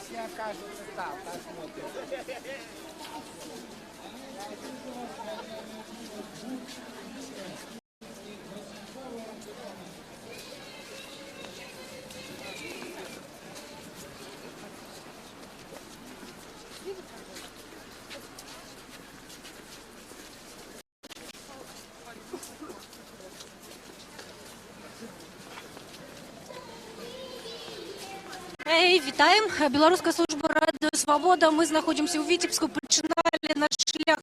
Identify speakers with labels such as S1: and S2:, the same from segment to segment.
S1: Все окажутся там, посмотрим.
S2: Вітаємо! Белорусская служба радио «Свобода». Мы находимся в Витебску, починали наш шлях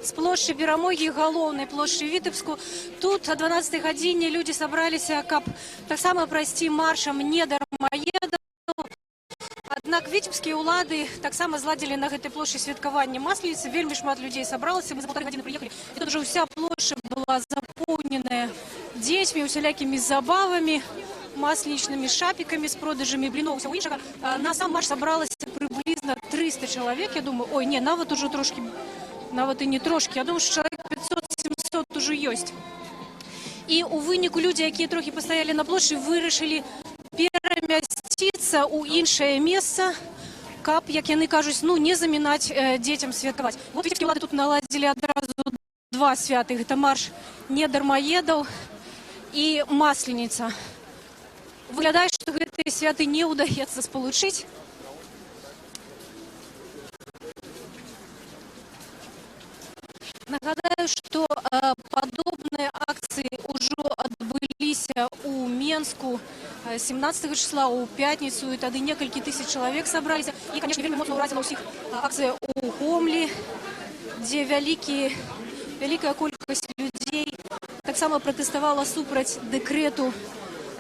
S2: с площади Перамоги, галоўнай площади Витебску. Тут о 12 године люди собрались, каб так само пройти маршем не дармаедаў. Аднак витебские улады так само зладили на этой площади святкаванне Масленицы. Вельмі шмат людей собралось, мы за 1,5 годины приехали. И тут уже вся площадь была заполненная детьми, усялякими забавами, масленичными шапиками с продажами блинов. На сам марш собралось приблизно 300 человек, я думаю. Ой, не, нават уже трошки, нават и не трошки, я думаю, что человек 500-700 уже есть. И у выніку люди, якія трохи постояли на площади, вырашили перамясціцца ў іншае месца, каб, як яны кажуць, ну, не замінаць дзецям святкаваць. Вот витебские улады тут наладзілі адразу два святы. Это марш не дармаедаў і Масленица. Выглядае, што гэтыя святы не ўдаецца спалучыць. Нагадаю, што падобныя акцыі ўжо адбыліся ў Менску 17 числа, у пятніцу, і тады некалькі тысяч чалавек сабраліся. І, канешне, вельмі моцна ўразіла ўсіх акцыя ў Гомлі, дзе вялікая колькасць людзей таксама пратэставала супраць дэкрэту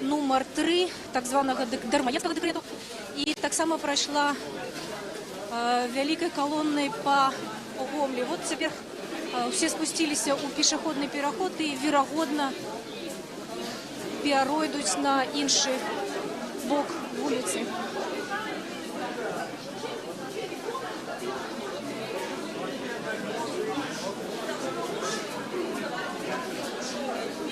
S2: нумар 3, так званага дармаедскага дэкрэту. І таксама прайшла вялікай калоннай па Гомлі. Вот цяпер все спусціліся ў пешаходны пераход і, верагодна, перайдуць на іншы бок вуліцы.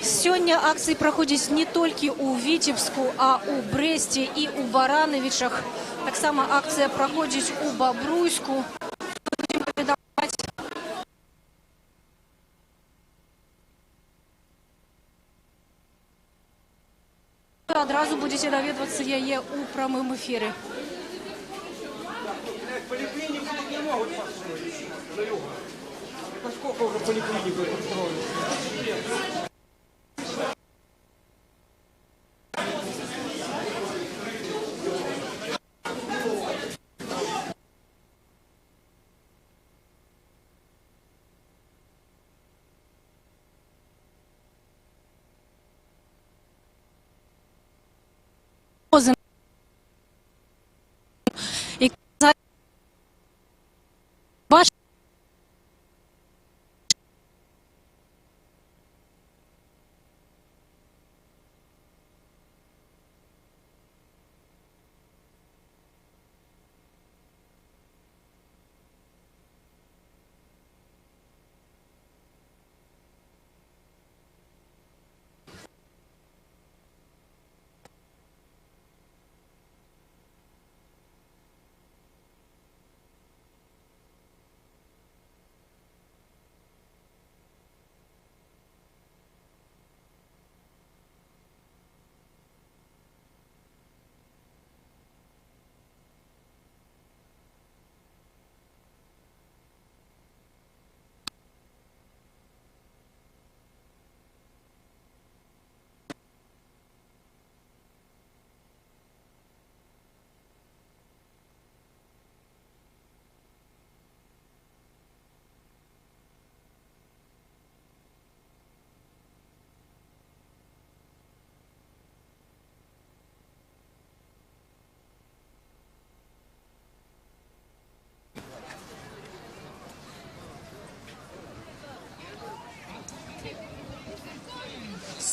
S2: Сёння акцыі праходзяць не толькі ў Витебску, а ў Брэсце і ў Баранавічах. Таксама акцыя праходзіць у Бабруйску. Будзем паведамляць. Адразу будете доведываться яе у прамым эфире.
S1: Поликлинику тут не могут построить. Поскольку уже поликлинику построили.
S2: И ваш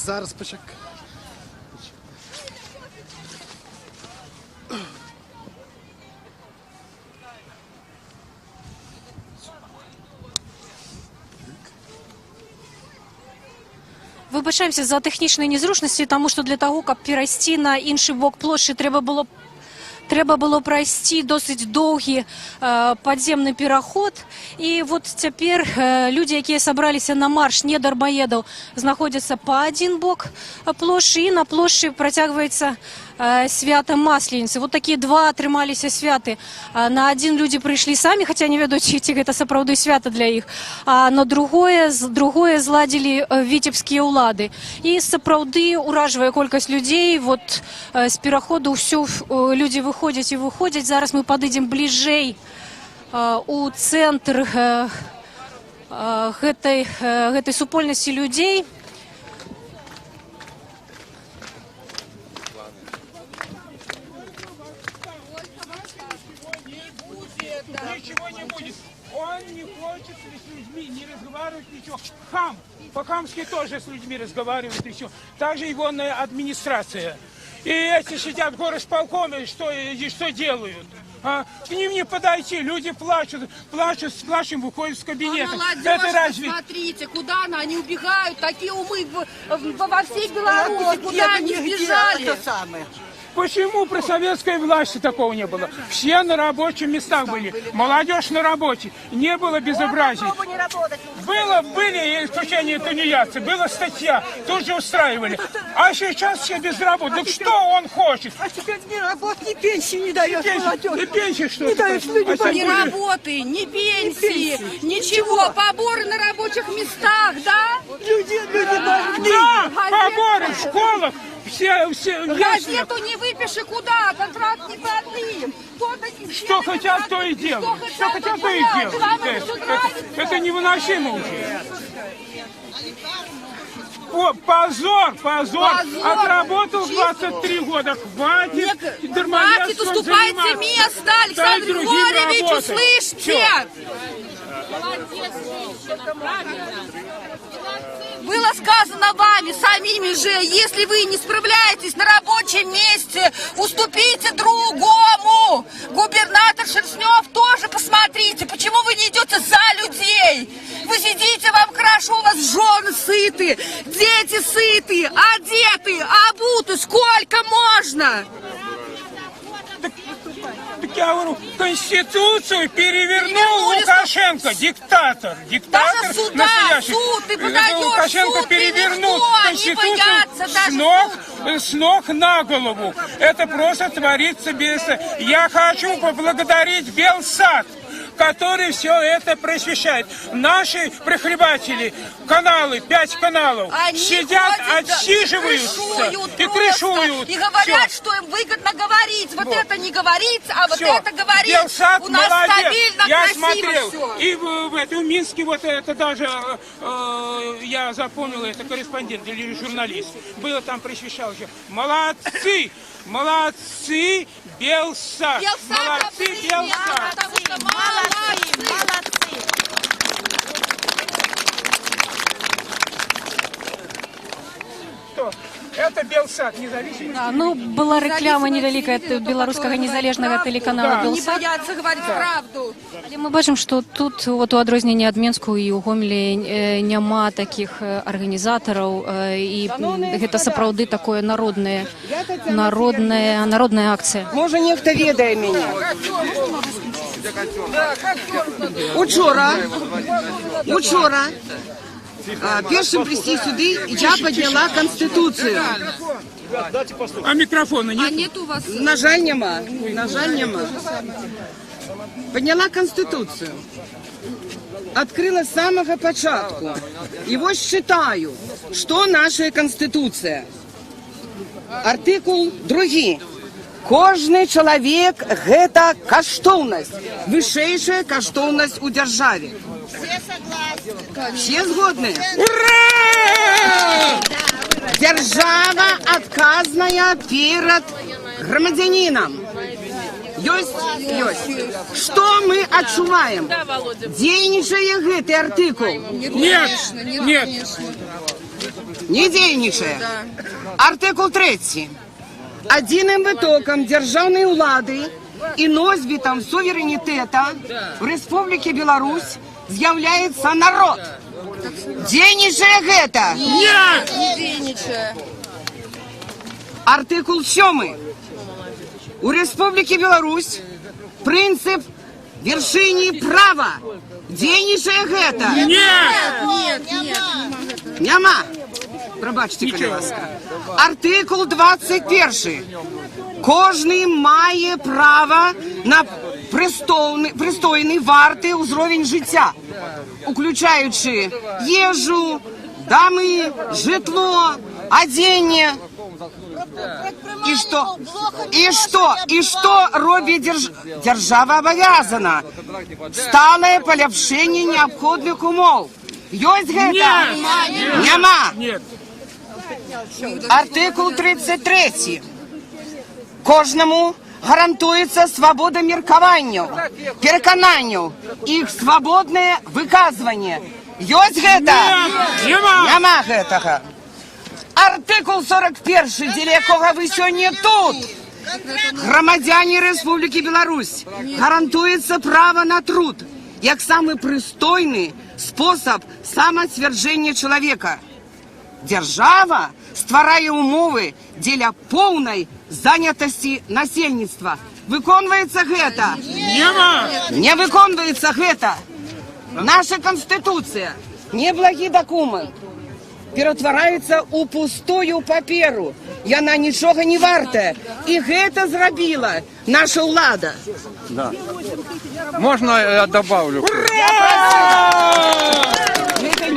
S3: Зараз почекай.
S2: Вибачаємося за технічні незручності, тому що для того, щоб перейти на інший бок площі, треба було трэба было пройсці досыць доўгі падземны пераход. І вот цяпер людзі, якія сабраліся на марш недармаедаў, знаходзяцца па адзін бок плошчы, і на плошчы працягваецца свята Масленицы. Вот такие два атрымаліся святы. На адзін людзі прыйшлі самі, хаця не ведаюць, ці гэта сапраўды свята для іх, а на другое зладзілі віцебскія ўлады. І сапраўды уражвае колькасць людзей. Вот з пераходу ўсё людзі выходзяць і выходзяць. Зараз мы падыдзем бліжэй у цэнтр гэтай супольнасці людзей.
S1: Ничего не будет. Он не хочет с людьми не разговаривать, ничего. Хам. По-хамски тоже с людьми разговаривает и все. Также его администрация. И эти сидят в горосполкоме, что делают? А? К ним не подойти, люди плачут, с плачем выходят из кабинета.
S3: Это разве? Смотрите, куда они убегают, такие умы во всей Беларуси, куда они сбежали.
S1: Почему при советской власти такого не было? Все на рабочих местах были. Молодежь на работе. Не было безобразий. Были исключения тунеядцы, была статья, тут же устраивали. А сейчас все без работы. Ну что он хочет?
S4: А теперь ни работы, ни пенсии не дает молодежь.
S1: И пенсии что?
S4: Не дают люди.
S3: Ни работы, ни пенсии, ничего. Поборы на рабочих местах, да?
S4: Люди больны.
S1: Да, поборы в школах. Все
S3: газету не выпиши куда, контракт не продлим.
S1: Что хотят, то и делают. Что хотят, то и делают. Это невыносимо уже. О, позор. Отработал 23 года. Хватит
S3: уступайте место, Александр Григорьевич, услышьте. Было сказано вами, самими же, если вы не справляетесь на рабочем месте, уступите другому. Губернатор Шерстнев тоже посмотрите, почему вы не идете за людей. Вы сидите, вам хорошо, у вас жены сыты, дети сыты, одеты, обуты, сколько можно?
S1: Так я говорю, Конституцию перевернул Лукашенко, диктатор.
S3: Даже суда,
S1: настоящий.
S3: Суд, ты подаешь
S1: Лукашенко
S3: суд,
S1: перевернул Конституцию с ног на голову. Это просто творится без... Я хочу поблагодарить Белсат, который все это просвещает. Наши прихлебатели, каналы, 5 каналов,
S3: они
S1: сидят,
S3: ходят,
S1: отсиживаются и крышуют.
S3: И говорят,
S1: все.
S3: что им выгодно говорить. Вот это не говорится, а вот
S1: Все.
S3: это говорит.
S1: Белсат
S3: у нас
S1: молодец.
S3: стабильно,
S1: Я
S3: красиво
S1: смотрел.
S3: все.
S1: И в Минске вот это даже, я запомнил, это корреспондент или журналист. Было там, просвещал еще. Молодцы! Белсат! Молодцы, Белсат! Что? Это Белсат, независимый.
S2: Ну, была рэкляма невялікая беларускага незалежнага тэлеканала
S3: Не
S2: «Белсат».
S3: боятся говорить правду.
S2: Але мы бачым, што тут вот у адрозненне ад Менску і ў Гомелі няма такіх арганізатараў, і гэта сапраўды такое народная акцыя.
S4: Може, нехто ведає мене. Учора, першим прийти сюди, я підняла Конституцію.
S1: А микрофона нет?
S3: А нет у вас?
S4: На жаль, нема. Підняла Конституцію. Открыла с самого початку. И вот считаю, что наша Конституция. Артикул 2. Кожный человек – это каштовность, высшейшая каштовность у державы. Все сгодны?
S1: Ура!
S4: Держава отказная перед громадянином. Ёсть. Что мы отчуваем? Дейничая гэты артикул?
S1: Нет.
S4: Не дейничая. Артикул 3. Одним витоком державної влади і носьбітом суверенітета в Республіці Білорусь з'являється народ. Дейничая гэта?
S1: Нет!
S3: Не денежная.
S4: Артикул 7. У Республіки Білорусь принцип вершини права. Дзейнічае гэта? Няма. Пробачте, калі ласка. Артикул 21. Кожны мае права на прыстойны варты ўзровень жыцця, уключаючы ежу, дамы, жытло, адзенне. І што робіць дзяржава абавязана? Сталае паляпшэнне неабходных умоў. Ёсць гэта? Няма. Артыкул 33. Кожнаму гарантуецца свабода меркаванняў, перакананняў, іх свабоднае выказванне. Ёсць гэта? Няма гэтага. Артыкул 41, дзеля якога вы сёння тут. Грамадзяне Рэспублікі Беларусь гарантуецца права на труд як самы прыстойны спосаб самацвярджэння чалавека. Дзяржава стварае умовы дзеля поўнай занятасці насельніцтва. Выконваецца гэта? Не выконваецца гэта. Наша Конституцыя, неблагі документ, ператвараецца ў пустую паперу. Яна нічога не вартая. І гэта зрабіла наша ўлада.
S5: Да. Можно я добавлю?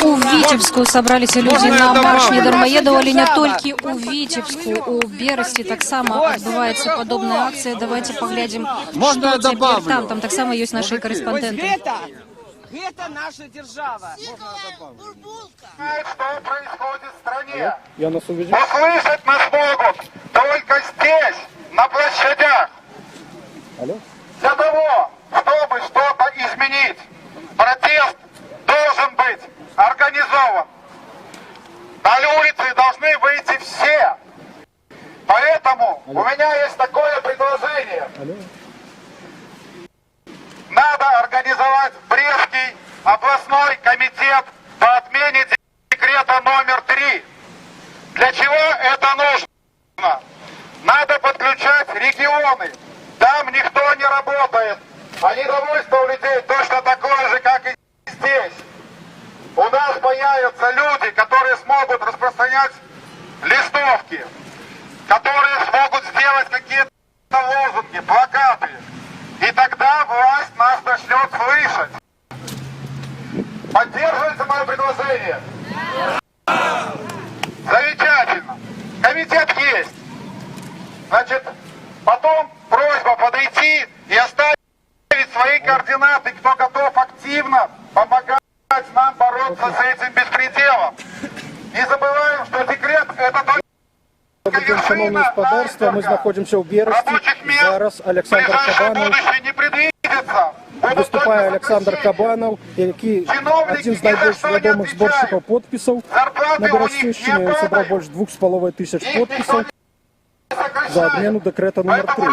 S2: У Витебску собрались люди на марш недармоедаў, але не толькі у Витебску, у Берасці таксама адбываецца падобная акцыя. Давайте поглядзім, што цяпер там. Там таксама ёсць наши корэспандэнты.
S4: Это наша держава.
S6: Что происходит в стране?
S5: Я нас увидел.
S6: Услышать нас могут только здесь, на площадях.
S5: Алло?
S6: Для того, чтобы что-то изменить, протест должен быть организован. На улицы должны выйти все. Поэтому у меня есть такое предложение.
S5: Алло?
S6: Надо организовать Брестский областной комитет по отмене декрета номер 3. Для чего это нужно? Надо подключать регионы. Там никто не работает. А недовольство у людей точно такое же, как и здесь. У нас появятся люди, которые смогут распространять листовки, которые смогут сделать какие-то лозунги, плакаты. И тогда власть нас начнет слышать. Поддерживаете мое предложение? Замечательно. Комитет есть. Значит, потом просьба подойти и оставить свои координаты, кто готов активно помогать нам бороться с этим беспределом. Не забываем, что декрет это только
S5: Добрый день, шановне господарство. Ми знаходимося у Бересті. Зараз Олександр Кабанов. Виступає Олександр Кабанов, який один з найбільш відомих зборщиків підписів на Берестівщині. Він зібрав більше 2500 підписів за відміну декрета номер 3.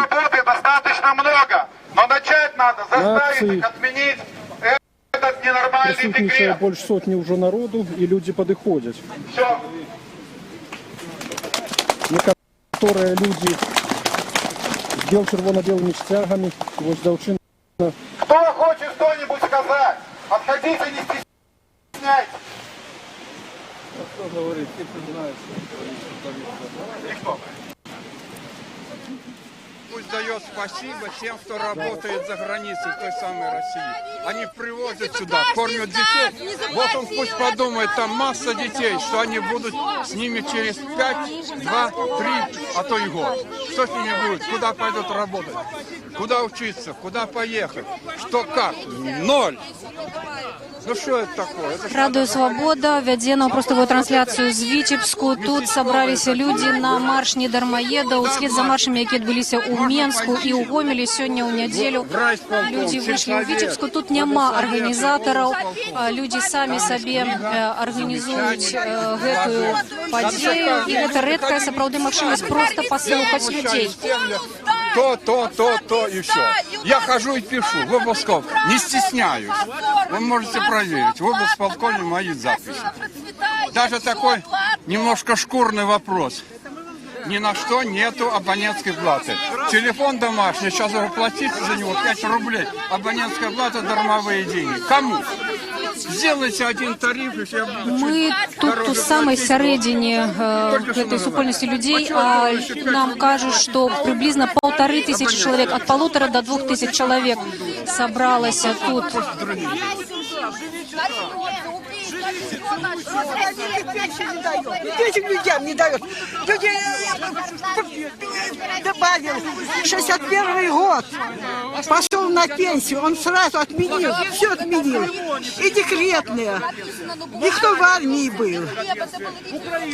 S6: Достаточно много, но начать надо заставить их отменить этот ненормальный
S5: Присутнічає
S6: декрет.
S5: більше сотні вже народу, і люди підходять.
S6: Все.
S5: Некоторые люди с червоно-белыми стягами, вот девчина.
S6: Кто хочет что-нибудь сказать, подходите, не стесняйтесь.
S5: Что говорит, ты знаешь,
S7: Пусть дает спасибо тем, кто работает за границей в той самой России. Они привозят сюда, кормят детей. Вот он пусть подумает, там масса детей, что они будут с ними через 5, 2, 3, а то и год. Что с ними будет? Куда пойдут работать? Куда учиться? Куда поехать? Что как? Ноль. Ну что это такое? Это
S2: Радыё Свабода вядзе нам простую трансляцыю з Віцебску. Тут сабраліся людзі на марш недармаедаў. Услед за маршамі, якія адбыліся ў Менску і ў Гомелі сёння ў нядзелю. Людзі выйшлі ў Віцебску. Тут няма арганізатараў. Людзі самі сабе арганізуюць гэтую падзею. І гэта рэдкая сапраўды магчымасць проста паслухаць людзей.
S7: То и все. Я хожу и пишу в облсполком, не стесняюсь. Вы можете проверить. В облсполкоме мои записи. Даже такой немножко шкурный вопрос. ни на что нету абонентской платы. Телефон домашний, сейчас уже платить за него 5 рублей. Абонентская плата, дармовые деньги. Кому? Сделайте один тариф, и все будет.
S2: Ми тут у самій середині этой супольності людей, а нам кажуть, що приблизно 1500 чоловік, від 1500 до 2000 чоловік собралося тут.
S8: Этим людям не дает. Люди добавил 61 год. Пошел на пенсию, он сразу отменил, все отменил. И декретные. Никто в армии был.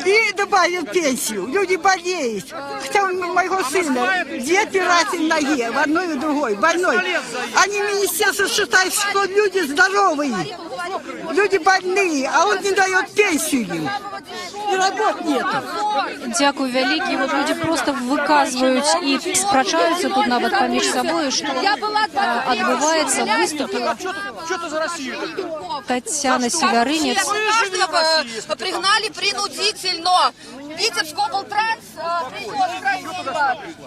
S8: И добавил пенсию. Люди болеют. Хотя у моего сына 2 операции на ноге, в одной и в другой, больной. Они министерство считают, что люди здоровые. Люди больные, а он не дает пенсию им. І работ нету.
S2: Дякую великі. От люди просто виказують і сперечаються тут навіть поміж собою, що відбувається. Виступила Тетяна Сигаринец.
S3: Каждого пригнали принудительно. Витебскоблтранс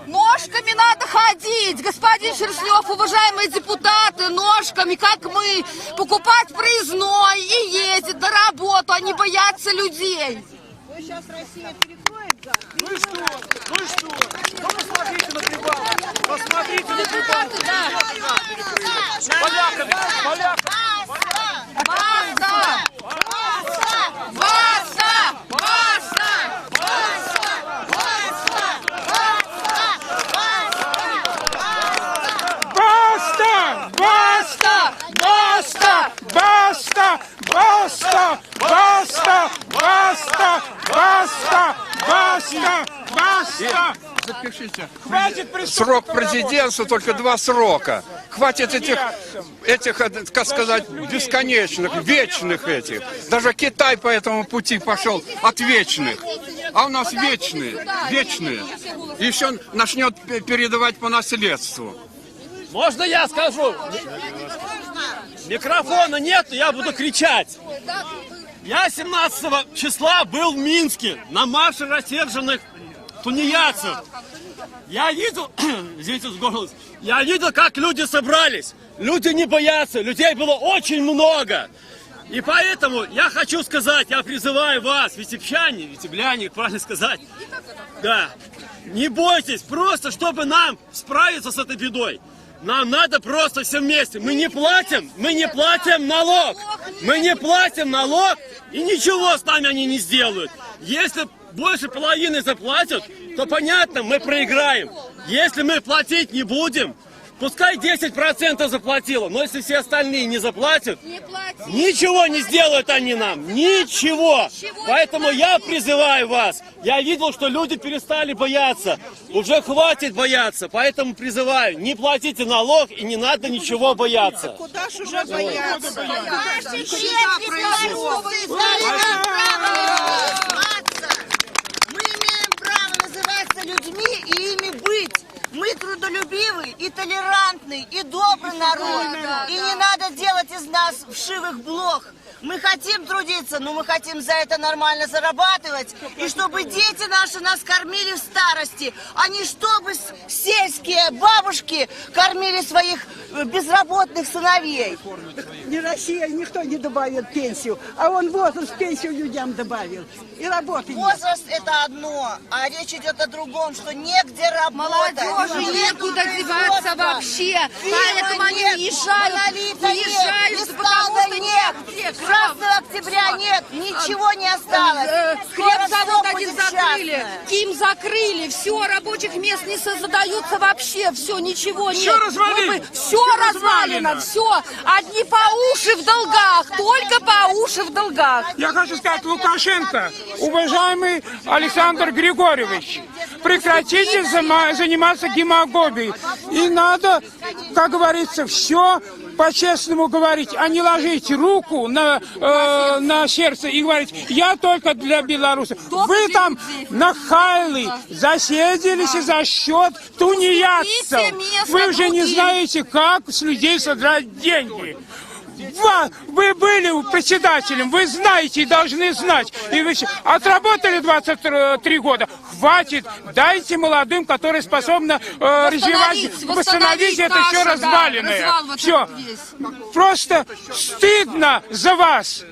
S3: ножками надо ходить. Господин Шерстнев, уважаемые депутаты, ножками, как мы, покупать проездной и ездить на работу, а не бояться людей.
S8: Сейчас Россия перекроет, да? Ну и что? Ну и что? Ну посмотрите на Прибалтику. Посмотрите на Прибалтику. Поляками.
S7: Запишите.
S1: Хватит
S7: Срок президентства, только 2 срока. Хватит этих, как сказать, бесконечных, вечных этих. Даже Китай по этому пути пошел от вечных. А у нас вечные. Еще начнет передавать по наследству.
S9: Можно я скажу? Микрофона нет, я буду кричать. Я 17 числа был в Минске на марше рассерженных тунеядцев. Я видел, извините за голос, я видел, как люди собрались. Люди не боятся, людей было очень много. И поэтому я хочу сказать, я призываю вас, витебчане, витебляне, правильно сказать, да, не бойтесь, просто чтобы нам справиться с этой бедой. Нам надо просто все вместе. Мы не платим налог. Мы не платим налог, и ничего с нами они не сделают. Если больше половины заплатят, то понятно, мы проиграем. Если мы платить не будем, пускай 10% заплатило, но если все остальные не заплатят, ничего не сделают они нам, ничего. Поэтому я призываю вас, я видел, что люди перестали бояться, уже хватит бояться, поэтому призываю, не платите налог и не надо ничего бояться.
S8: Куда ж уже бояться?
S10: Мы имеем право называться людьми и ими быть. Мы трудолюбивый и толерантный, и добрый народ. И не надо делать из нас вшивых блох. Мы хотим трудиться, но мы хотим за это нормально зарабатывать. И чтобы дети наши нас кормили в старости, а не чтобы сельские бабушки кормили своих безработных сыновей.
S8: Не Россия, никто не добавит пенсию, а он возраст пенсию людям добавил. И работы нет.
S10: Возраст это одно, а речь идет о другом, что негде работать.
S3: Молодежи некуда деваться вообще. Поэтому они уезжают, потому что негде.
S10: 16 октября нет, ничего не осталось.
S3: Хлебзавод
S10: Скоро
S3: один
S10: всё будет
S3: закрыли,
S10: частное.
S3: Ким закрыли, все, рабочих мест не создаются вообще, все, ничего нет.
S1: Всё развалили.
S3: Все развалено, все. Одни по уши в долгах, только по уши в долгах.
S1: Я хочу сказать, Лукашенко, уважаемый Александр Григорьевич, прекратите заниматься демагогией. И надо, как говорится, все по-честному говорить, а не ложить руку на сердце и говорить, я только для белорусов. Вы там нахайлы, засиделись за счет тунеядцев. Вы уже не знаете, как с людей содрать деньги. Вы были председателем, вы знаете и должны знать. И вы отработали 23 года. Хватит, дайте молодым, которые способны восстановить это все разваленное. Все. Просто стыдно за вас.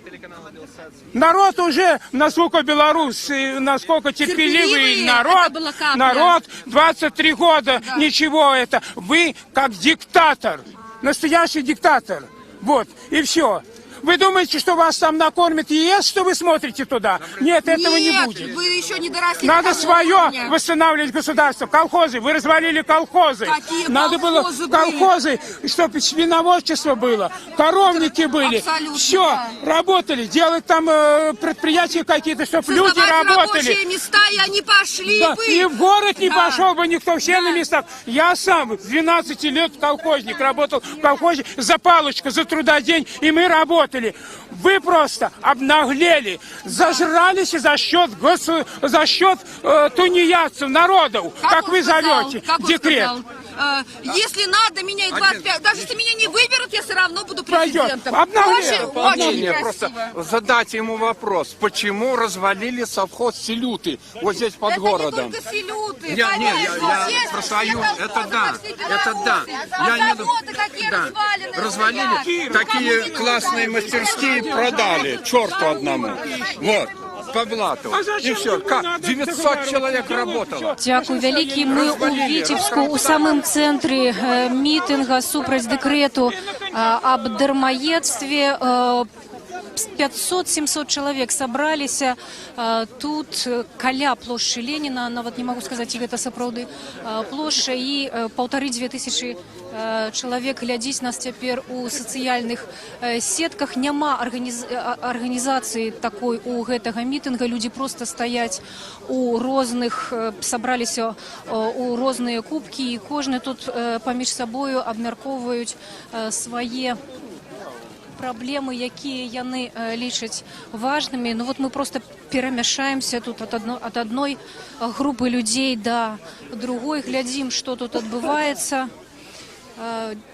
S1: Народ уже, насколько белорус, насколько терпеливый народ, 23 года, ничего это. Вы как диктатор, настоящий диктатор. Вот, и все. Вы думаете, что вас там накормят ЕС, что вы смотрите туда? Нет, этого не будет.
S3: Вы еще не доросли.
S1: Надо свое восстанавливать государство. Колхозы. Вы развалили колхозы.
S3: Какие
S1: Надо было колхозы, чтобы свиноводчество было, коровники были.
S3: Абсолютно,
S1: все,
S3: да.
S1: Работали. Делать там предприятия какие-то, чтобы люди работали.
S3: Рабочие места, и они пошли
S1: Да,
S3: бы.
S1: и в город не пошел бы никто, все на местах. Я сам с 12 лет колхозник, работал в колхозе за палочку, за трудодень, и мы работали. Вы просто обнаглели, зажрались за счет тунеядцев, народов, как вы зовете, декрет.
S3: Если надо, меня и 25. Даже если меня не выберут, я все равно буду президентом.
S7: Очень просто задать ему вопрос, почему развалили совхоз Селюты вот здесь под городом?
S3: Это не только Селюты.
S7: Я про свою, это да. Я не развалили, такие классные мастерские продали, черту одному. Вот. По блату. И все. Как? 900 человек работало.
S2: Дякую вялікі. Ми у Вітебську, у самым цэнтры мітинга супраць дэкрэту аб дармаедстве. 500-700 человек собрались тут каля площади Ленина, нават не могу сказать, гэта сапраўды площадь, и 1500 человек глядзіць нас цяпер у сацыяльных сетках. Няма арганізацыі такой у гэтага мітынга, люди просто стаяць у розных, сабраліся у розныя кубкі, і кожны тут паміж сабою абмяркоўваюць свае проблемы, якія яны лічаць важнымі. Ну вот мы просто перамяшаемся тут от одной группы людей до другой, глядзім, что тут адбываецца.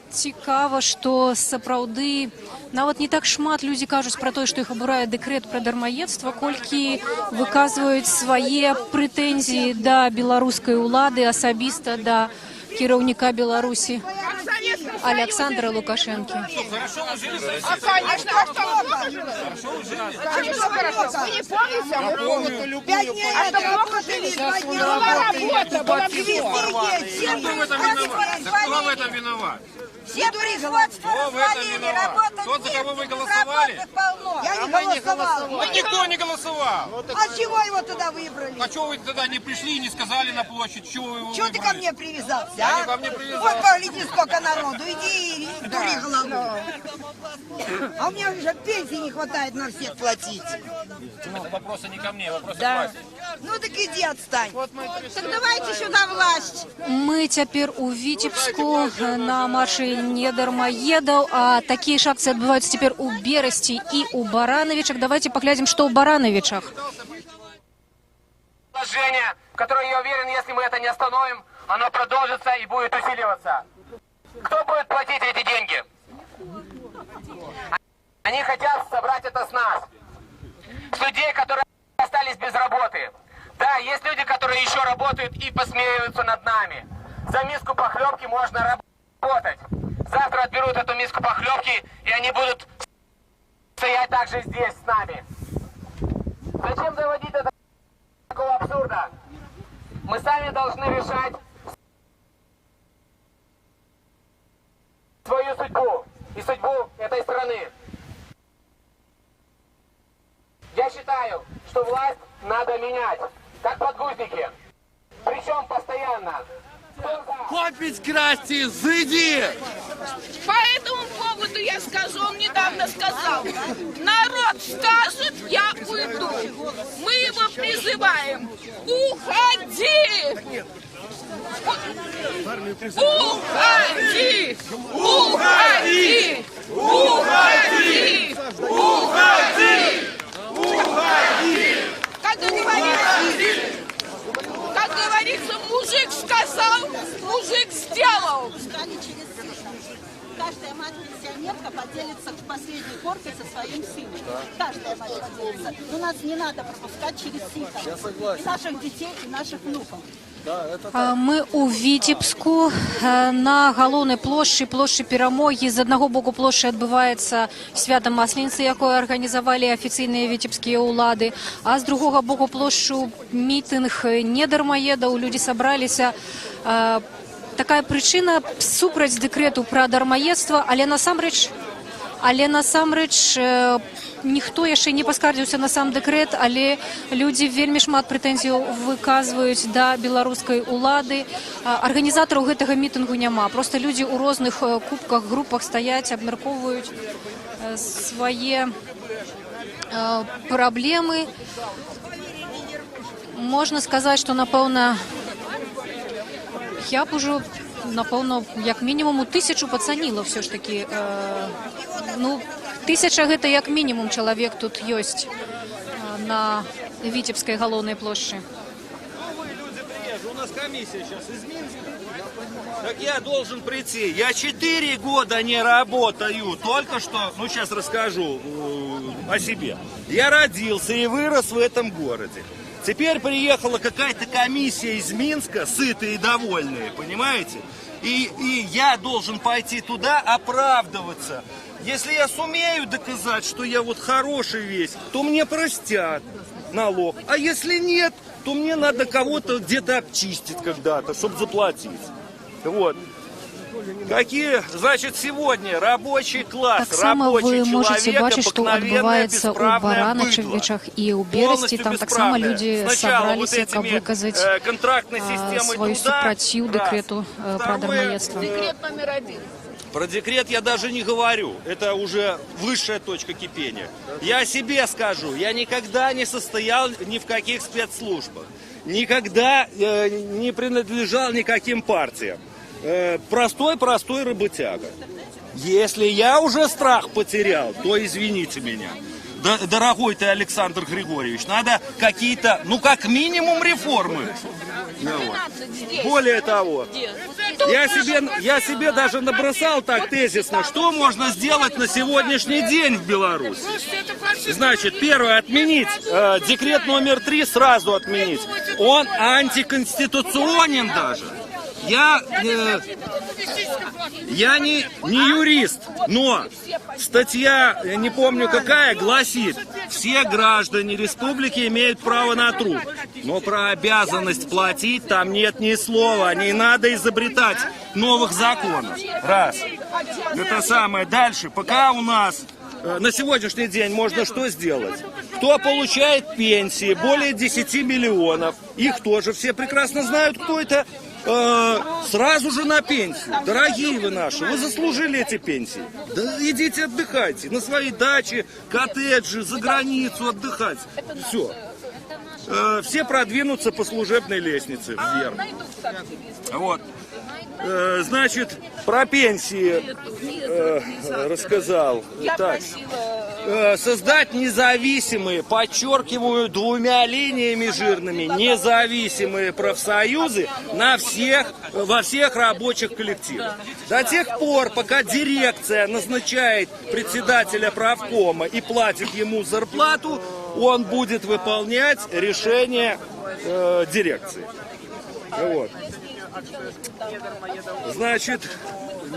S2: Цікава, што сапраўды нават не так шмат людзі кажуць пра тое, што іх абурае дэкрэт пра дармаедства, колькі выказваюць свае прэтэнзіі да беларускай улады, асабіста да кіраўніка Беларусі Александра Лукашенко.
S7: Кто в этом виноват?
S10: Все производства развалили, работать
S7: Тот, за кого вы голосовали?
S10: Я не голосовал.
S7: Ну, никто не голосовал.
S10: А чего его туда выбрали?
S7: А чего вы тогда не пришли и не сказали на площадь, чего вы его
S10: Чего ты ко
S7: выбрали?
S10: мне привязался,
S7: Я
S10: а?
S7: не ко мне привязался.
S10: Вот погляди, сколько народу, иди и дури голову. А у меня уже пенсии не хватает на всех платить.
S7: Вопросы не ко мне, вопросы
S10: Да.
S7: к власти.
S10: Ну так иди отстань. Так давайте сюда власть.
S2: Мы цяпер у Вітебску на маршы не дармаедаў, а такія ж акцыі адбываюцца цяпер у Берасці і у Барановичах. Давайте поглядим, что у Барановичах.
S11: Положение, которое, я уверен, если мы это не остановим, оно продолжится и будет усиливаться. Кто будет платить эти деньги? Они хотят собрать это с нас. С людей, которые остались без работы. Да, есть люди, которые еще работают и посмеиваются над нами. За миску похлебки можно работать. Завтра отберут эту миску похлебки, и они будут стоять также здесь с нами. Зачем заводить до такого абсурда? Мы сами должны решать свою судьбу и судьбу этой страны. Я считаю, что власть надо менять, как подгузники. Причем постоянно.
S9: Копить красти, зыди!
S12: По этому поводу я скажу, он недавно сказал, народ скажет, я уйду. Мы его призываем, уходи! Уходи! Уходи! Уходи! Уходи! Уходи! Как говорится, мужик сказал, мужик сделал.
S10: пенсионерка поделится в последней корке со своим сыном. Каждая мать поделится. Но нас не надо пропускать через сито. И наших детей, и наших внуков.
S2: Ми у Вітебску на галоўнай плошчы Перамогі. З аднаго боку плошчы адбываецца свята Масленицы, якое арганізавалі афіцыйныя віцебскія ўлады, а з другога боку плошчу мітынг недармаедаў. Людзі сабраліся. Такая прычына супраць дэкрэту пра дармаедства, але насамрэч ніхто яшчэ не паскардзіўся на сам дэкрэт, але людзі вельмі шмат прэтэнзіяў выказваюць да беларускай улады. Арганізатараў гэтага мітынгу няма. Проста людзі ў розных кубках, групах стаяць, абмяркоўваюць свае праблемы. Можна сказаць, што, напэўна, я б ужо, напэўна, як мінімум 1000 пацаніла ўсё ж такі. 1000 гэта як мінімум чалавек тут ёсць на Вітебскай галоўнай плошчы.
S13: У нас комиссия сейчас из Минска. Так я должен прийти. Я 4 года не работаю. Только что, сейчас расскажу о себе. Я родился и вырос в этом городе. Теперь приехала какая-то комиссия из Минска, сытые и довольные, понимаете? И я должен пойти туда оправдываться. Если я сумею доказать, что я вот хороший весь, то мне простят налог. А если нет, то мне надо кого-то где-то обчистить когда-то, чтобы заплатить. Вот. Какие, значит, сегодня рабочий класс, рабочий
S2: вы можете
S13: человек,
S2: бачыць, што адбываецца ў Бараначавічах і ў Берасці. Там таксама людзі сабраліся, каб выказаць свою супраціў дэкрэту пра дармаедства.
S12: Декрет номер 1.
S13: Про декрет я даже не говорю. Это уже высшая точка кипения. Я о себе скажу. Я никогда не состоял ни в каких спецслужбах. Никогда не принадлежал никаким партиям. Простой работяга. Если я уже страх потерял, то извините меня. Дорогой ты Александр Григорьевич, надо какие-то, как минимум реформы. Более того, я себе даже набросал так тезисно, что можно сделать на сегодняшний день в Беларуси. Значит, первое, отменить декрет номер 3, сразу отменить. Он антиконституционен даже. Я не юрист, но статья, не помню какая, гласит: все граждане республики имеют право на труд. Но про обязанность платить там нет ни слова. Не надо изобретать новых законов. Раз. Это самое. Дальше. Пока у нас на сегодняшний день можно что сделать? Кто получает пенсии более 10 миллионов, их тоже все прекрасно знают, кто это. Сразу же на пенсию. Дорогие вы наши, вы заслужили эти пенсии. Да идите отдыхайте на свои дачи, коттеджи, за границу отдыхать. Все. Все продвинутся по служебной лестнице вверх. Вот. Значит, про пенсии рассказал. Так. Создать независимые, подчеркиваю, 2 линиями жирными, независимые профсоюзы во всех рабочих коллективах. До тех пор, пока дирекция назначает председателя правкома и платит ему зарплату, он будет выполнять решение дирекции. Вот. Значит,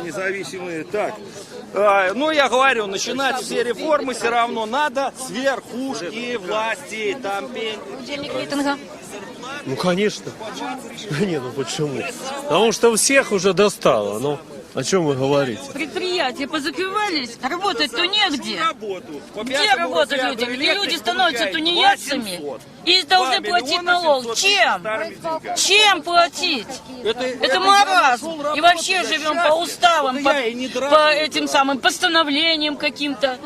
S13: независимые. Так. Я говорю, начинать все реформы все равно надо с верхушки власти. Там
S2: Удельник митинга.
S14: Конечно. Почему? Потому что всех уже достало. О чем вы говорите?
S3: Предприятия позакрывались, работать-то негде. Где работать людям? И люди становятся тунеядцами и должны платить налог. Чем? Чем платить? Это маразм. И вообще живем по уставам, по этим самым постановлениям каким-то.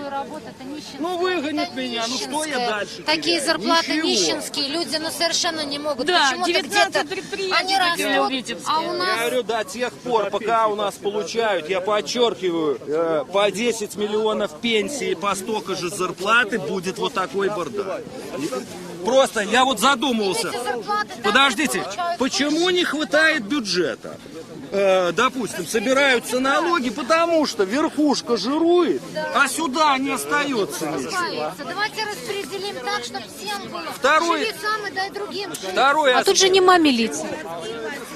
S13: Выгонят меня, что я дальше?
S15: Такие зарплаты нищенские, люди совершенно не могут.
S3: Да,
S15: почему-то
S3: 19 предприятий
S15: они растут, а у нас...
S13: Я говорю, до тех пор, пока у нас получают, я подчеркиваю, по 10 миллионов пенсии, по столько же зарплаты, будет вот такой бардак. просто я вот задумался. Подождите, почему не хватает бюджета? Допустим, собираются налоги, потому что верхушка жирует, а сюда не остается ничего.
S15: Давайте распределим так, чтобы всем было.
S13: Второй-
S15: Живи сам и дай другим.
S13: Второе.
S2: А тут же нема милиции.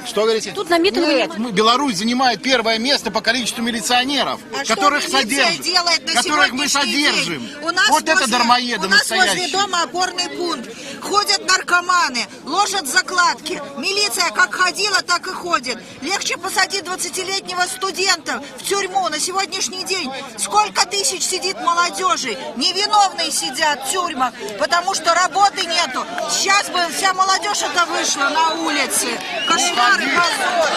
S16: Что говорите?
S2: Тут на митинге
S16: Нет, Беларусь занимает первое место по количеству милиционеров, которых которых мы содержим. Вот это дармоеды
S8: У нас возле
S16: настоящие.
S8: дома опорный пункт. Ходят наркоманы, ложат закладки. Милиция как ходила, так и ходит. Легче посадить 20-летнего студента в тюрьму на сегодняшний день. Сколько тысяч сидит молодежи? Невиновные сидят в тюрьмах, потому что работы нету. Сейчас бы вся молодежь это вышла на улицы. Кошмар и позор.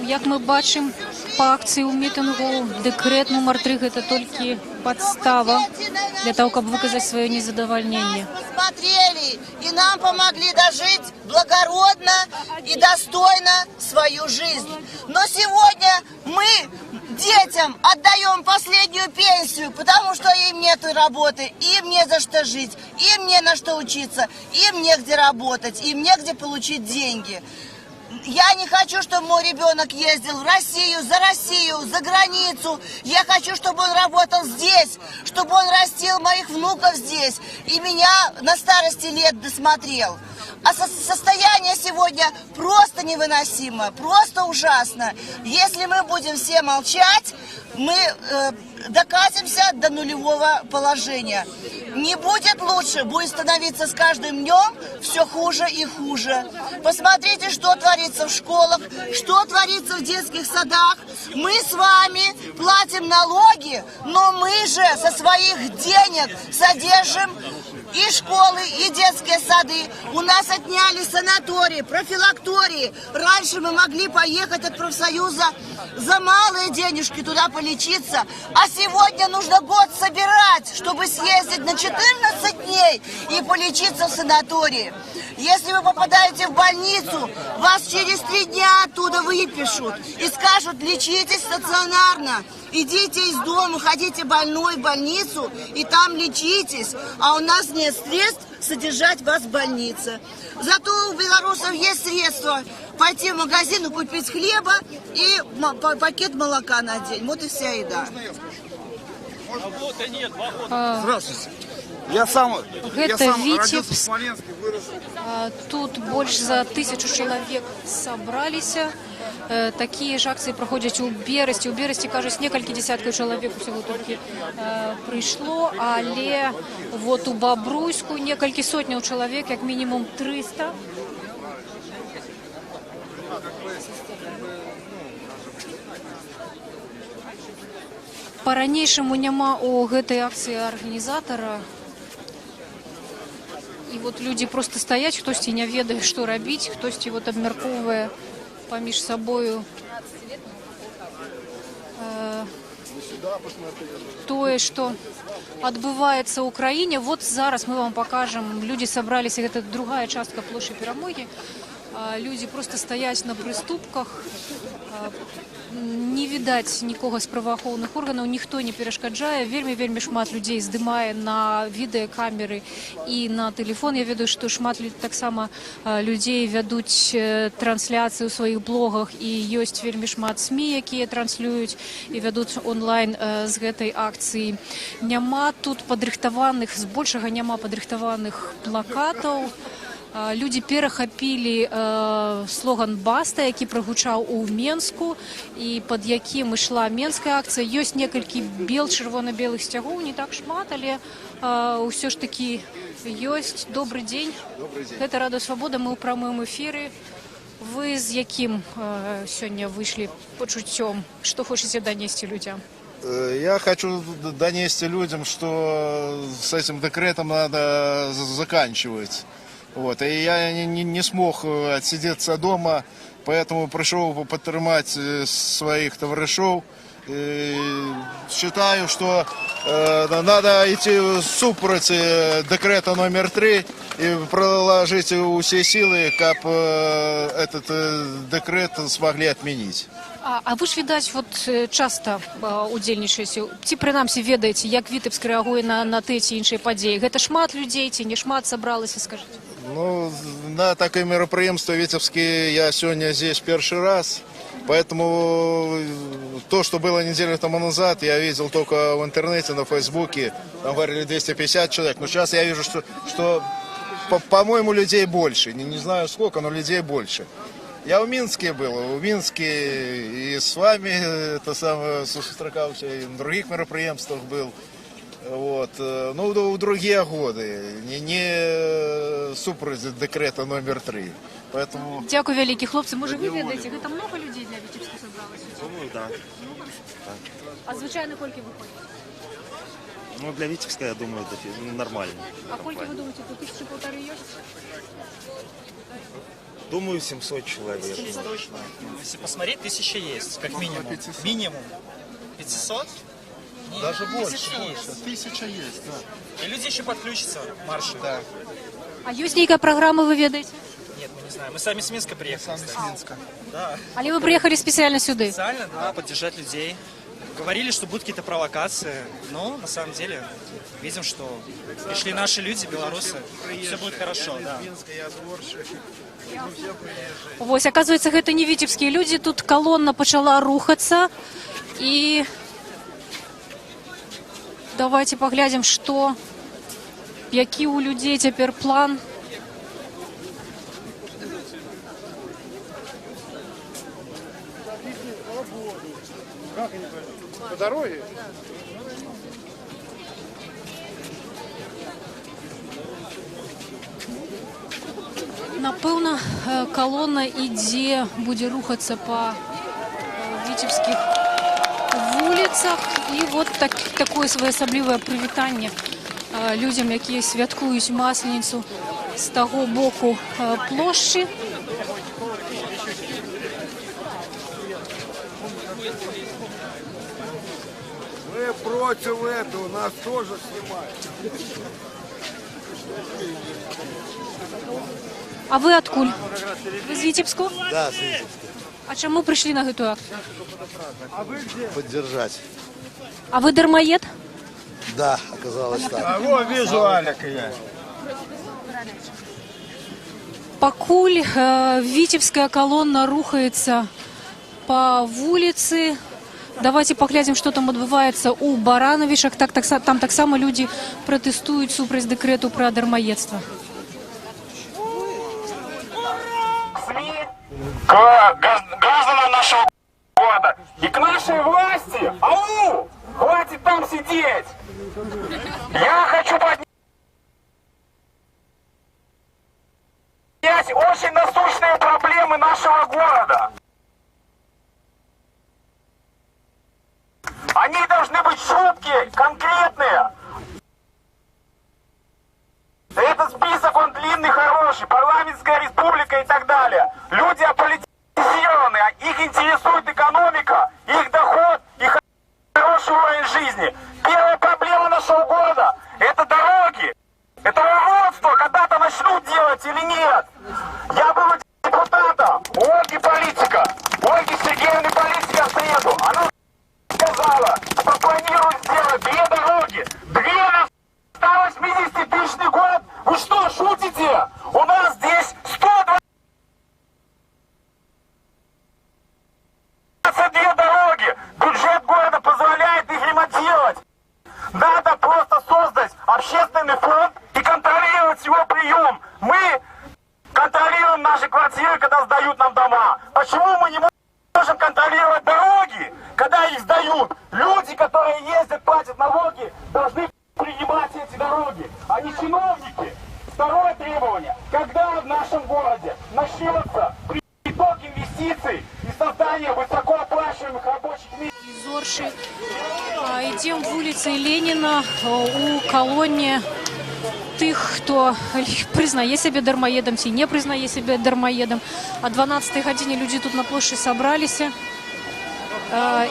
S2: Як ми бачимо, по акції у мітингу декрет номер 3 – це тільки підстава для того, щоб виказати своє незадовольнення.
S10: Смотрели и нам помогли дожить благородно и достойно свою жизнь. Но сегодня мы детям отдаем последнюю пенсию, потому что им нет работы, им не за что жить, им не на что учиться, им негде работать, им негде получить деньги. Я не хочу, чтобы мой ребенок ездил в Россию, за границу. Я хочу, чтобы он работал здесь, чтобы он растил моих внуков здесь и меня на старости лет досмотрел. А состояние сегодня просто невыносимо, просто ужасно. Если мы будем все молчать, мы докатимся до нулевого положения. Не будет лучше, будет становиться с каждым днем все хуже и хуже. Посмотрите, что творится в школах, что творится в детских садах. Мы с вами платим налоги, но мы же со своих денег содержим и школы, и детские сады. У нас отняли санатории, профилактории. Раньше мы могли поехать от профсоюза за малые денежки туда полечиться. А сегодня нужно год собирать, чтобы съездить на 14 дней и полечиться в санатории. Если вы попадаете в больницу, вас через 3 дня оттуда выпишут и скажут: лечитесь стационарно. Идите из дома, ходите больной в больницу и там лечитесь. А у нас нет средств содержать вас в больнице. Зато у белорусов есть средства пойти в магазин и купить хлеба и пакет молока на день. Вот и вся еда.
S16: Здравствуйте. Я сам родился в Смоленске, вырос.
S2: Тут больше за 1000 чоловік собралися. Такі ж акції проходять у Бересті. У Бересті, кажуть, некілька десятків чоловік всього тільки прийшло, але вот у Бобруйську некілька сотень чоловік, як мінімум 300. По-ранейшаму няма у гэтай акцыі арганізатара. І вот люди просто стаяць, хтосьці не ведае, што рабіць, хтосьці вот абмяркоўвае паміж сабою тое, што адбываецца ў краіне. Вот зараз мы вам покажем. Люди собраліся, гэта другая частка плошчы Перамогі. Люди просто стаяць на прыступках. Не відаць нікога з праваахоўных органаў, ніхто не перашкаджае. Вельмі шмат людзей здымае на відэакамеры і на тэлефон. Я ведаю, што шмат таксама людзей вядуць трансляцыі ў сваіх блогах, і ёсць вельмі шмат СМІ, якія транслююць і вядуць онлайн з гэтай акцыі. Няма тут падрыхтаваных, збольшага няма падрыхтаваных плакатаў. Люди перахапілі слоган «Баста», які прагучаў у Менску і пад якім ішла менская акцыя. Ёсць некалькі чырвона-белых сцягоў, не так шмат, але ўсё ж такі ёсць. Добрый дзень. Гэта Радыё Свабода, мы ў прамым эфіры. Вы з якім сёння выйшлі пачуццём? Што хочаце данесці людзям?
S16: Я хочу донести людям, что с этим декретом надо заканчивать. Вот. И я не смог отсидеться дома, поэтому пришел подтримать своих товаришов Считаю, что надо идти супроть декрета номер 3 и проложить все силы, как этот декрет смогли отменить.
S2: А вы ж, відаць, часто удзельнічаеце, ці прынамсі ведаеце, як Вітебск рэагуе на тыя ці іншыя падзеі? Гэта шмат людзей ці не шмат сабралася, скажите?
S16: Ну, на такое мероприятие в Витебске я сегодня здесь первый раз. Поэтому то, что было неделю тому назад, я видел только в интернете, на Фейсбуке. Там говорили 250 человек. Но сейчас я вижу, что по-моему, людей больше. Не знаю сколько, но людей больше. Я в Минске был, и с вами, это самое, сустракался, и на других мероприятиях был. Вот. Ну, в другие годы, не супротив декрета номер 3. Поэтому...
S2: Дякую, вялікі хлопцы. Може, ви ведаеце, гэта много людей для Витебска собралось?
S17: Думаю, да.
S2: А звычайно колькі выходит?
S17: Ну, для Витебска, я думаю, это нормально.
S2: А колькі вы думаете, тут 1000-1500 есть?
S17: Думаю, 700 человек.
S18: Точно. Если посмотреть, 1000 есть, как минимум. Минимум. 500? Нет,
S16: даже больше.
S18: 1000 есть, да. И люди еще подключатся к маршу.
S16: Да.
S2: А есть нейкая программа, вы ведаете?
S18: Нет, мы не знаем. Мы сами с Минска приехали. Сами с Минска. Да.
S2: Али вы приехали специально сюда?
S18: Специально, да, поддержать людей. Говорили, что будут какие-то провокации, но на самом деле видим, что пришли наши люди, белорусы, все будет хорошо. Да.
S2: Вось, оказывается, гэта не витебские люди, тут колонна пачала рухаться, и давайте поглядим, что, які у людей теперь план.
S16: По дороге?
S2: Напэўна, колонна ідзе, будзе рухацца по витебских вуліцах. І вот такое своеасаблівае прывітанне людям, якія святкуюць Масленіцу з таго боку плошчы.
S19: Мы против этого, нас тоже снимают.
S2: А вы адкуль? Вы з Витебску?
S20: Да, с Витебска.
S2: А чаму прыйшлі на гэтую акцию?
S20: Поддержать.
S2: А вы дармаед?
S20: Да, оказалось так.
S19: А вот вижу Алика я.
S2: Пакуль витебская колонна рухается по вуліцы. Давайте поглядим, что там адбываецца у Барановішах. Там таксама люди пратэстуюць супраць дэкрэту пра дармаедства.
S11: К гражданам нашего города и к нашей власти. Ау! Хватит там сидеть! Я хочу поднять очень насущные проблемы нашего города. Они должны быть четкие, конкретные. Этот список, он длинный, хороший, парламентская республика и так далее. Люди аполитизированы, их интересует экономика, их доход, их хороший уровень жизни. Первая проблема нашего города – это дороги. Это уродство, когда-то начнут делать или нет. Я был депутатом у Ольги Политика, Ольги Сергеевны Политика в среду. Она сказала, что планирует сделать 2 дороги. 2 на 180-тысячный год? Вы что, шутите? У нас здесь 122 дороги. Бюджет города позволяет их ремонтировать. Надо просто создать общественный фонд и контролировать его прием. Мы контролируем наши квартиры, когда сдают нам дома. Почему мы не можем контролировать дороги, когда их сдают? Люди, которые ездят, платят налоги, должны принимать эти дороги, а не чиновники. Второе требование. Когда в нашем городе начнется приток инвестиций и создание высокооплачиваемых рабочих мест?
S2: Зорши. Идем вулицей Ленина у колонне тых, хто прызнае сябе дармаедам ці не прызнае сябе дармаедам. О 12 гадзіне людзі тут на плошчы сабраліся.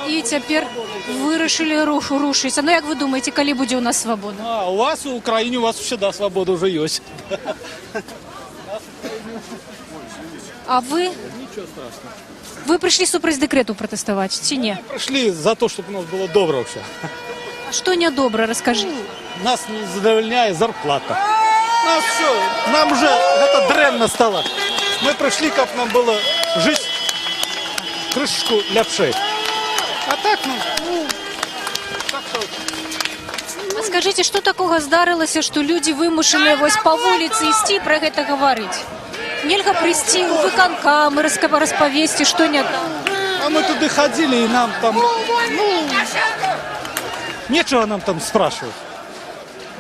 S2: і цяпер вырашылі рушыцца. Ну, як вы думаеце, калі будзе у нас свабода?
S14: А у вас, в Украине, у вас всегда свобода уже есть.
S2: А вы?
S14: Ничего страшного.
S2: Вы пришли супраць дэкрэту пратэставаць, ці не?
S14: Пришли за то, чтобы у нас было добро все.
S2: А што нядобра, раскажы.
S14: Нас не задовольняет зарплата. Нас все, нам уже это дрянно стало. Мы пришли, как нам было жить крышечку ляпшей. А так,
S2: А скажыце, што такога здарылася, што людзі вымушаны вось па вуліцы ісці пра гэта гаварыць? Нельга прийти в выканкам и распавесці, что не так.
S14: А мы туда ходили, и нам там, нечего нам там спрашивать.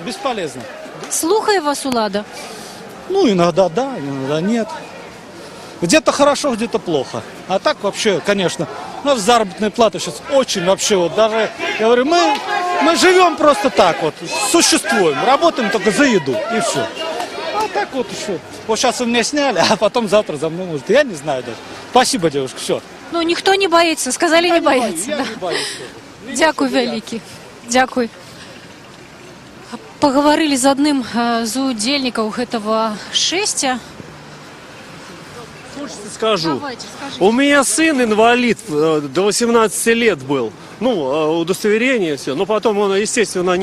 S14: Бесполезно.
S2: Слухай вас, улада?
S14: Ну, иногда да, иногда нет. Где-то хорошо, где-то плохо. А так вообще, конечно, у нас заработная плата сейчас очень вообще, вот даже, я говорю, мы живем просто так вот, существуем, работаем только за еду, и все. А так вот еще. Вот сейчас вы меня сняли, а потом завтра за мной может. Я не знаю даже. Спасибо, девушка, все.
S2: Ну, никто не боится, сказали, не боятся.
S14: Я не боюсь.
S2: Дякую, вялікі. Дякую. Поговорили з одним з удзельнікаў гэтага шэсця.
S14: Слушайте, скажу.
S2: Давайте, скажите.
S14: У меня сын инвалид, до 18 лет был. Ну, удостоверение все. Но потом он, естественно,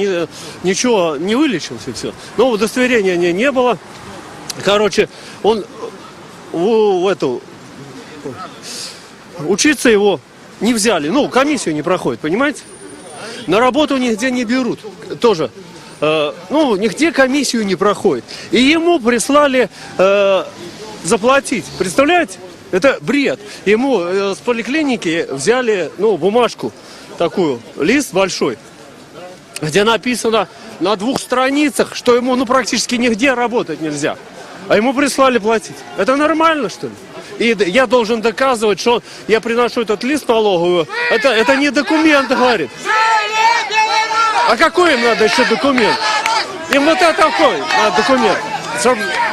S14: ничего не вылечился, все. Но удостоверения не было. Короче, он учиться его не взяли. Ну, комиссию не проходит, понимаете? На работу нигде не берут. Тоже. Ну, нигде комиссию не проходит. И ему прислали заплатить. Представляете? Это бред. Ему с поликлиники взяли, ну, бумажку такую, лист большой, где написано на 2 страницах, что ему, ну, практически нигде работать нельзя. А ему прислали платить. Это нормально, что ли? И я должен доказывать, что я приношу этот лист налоговую. Это не документ, говорит. А какой им надо еще документ? Им вот это такой надо документ.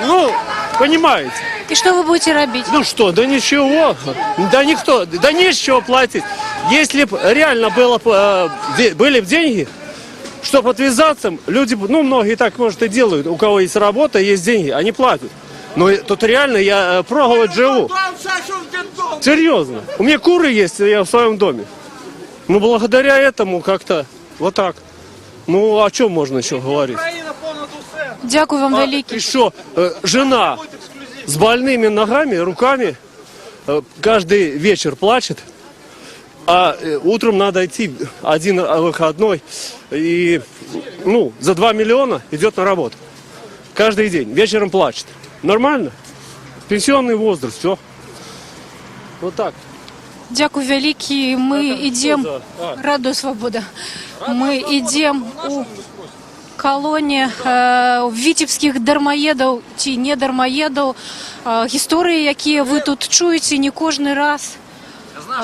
S14: Ну, понимаете.
S2: И что вы будете робить?
S14: Ну что, да ничего. Да никто, да не с чего платить. Если бы реально были бы деньги, чтобы отвязаться, люди, ну, многие так, может, и делают. У кого есть работа, есть деньги, они платят. Но тут реально я проголодь живу. Серьезно. У меня куры есть, я в своем доме. Ну, благодаря этому как-то вот так. Ну, о чем можно еще говорить?
S2: Дякую вам, великий.
S14: Еще жена с больными ногами, руками каждый вечер плачет. А утром надо идти один выходной. И, ну, за 2 миллиона идет на работу. Каждый день. Вечером плачет. Нормально? Пенсионный возраст, все. Вот так.
S2: Дякую, вялікі. Мы ідзем... Радуя свобода. Мы ідзем у колонии вітебскіх дармаедаў ці не дармаедаў. Гісторыі, якія вы тут чуеце не кожны раз.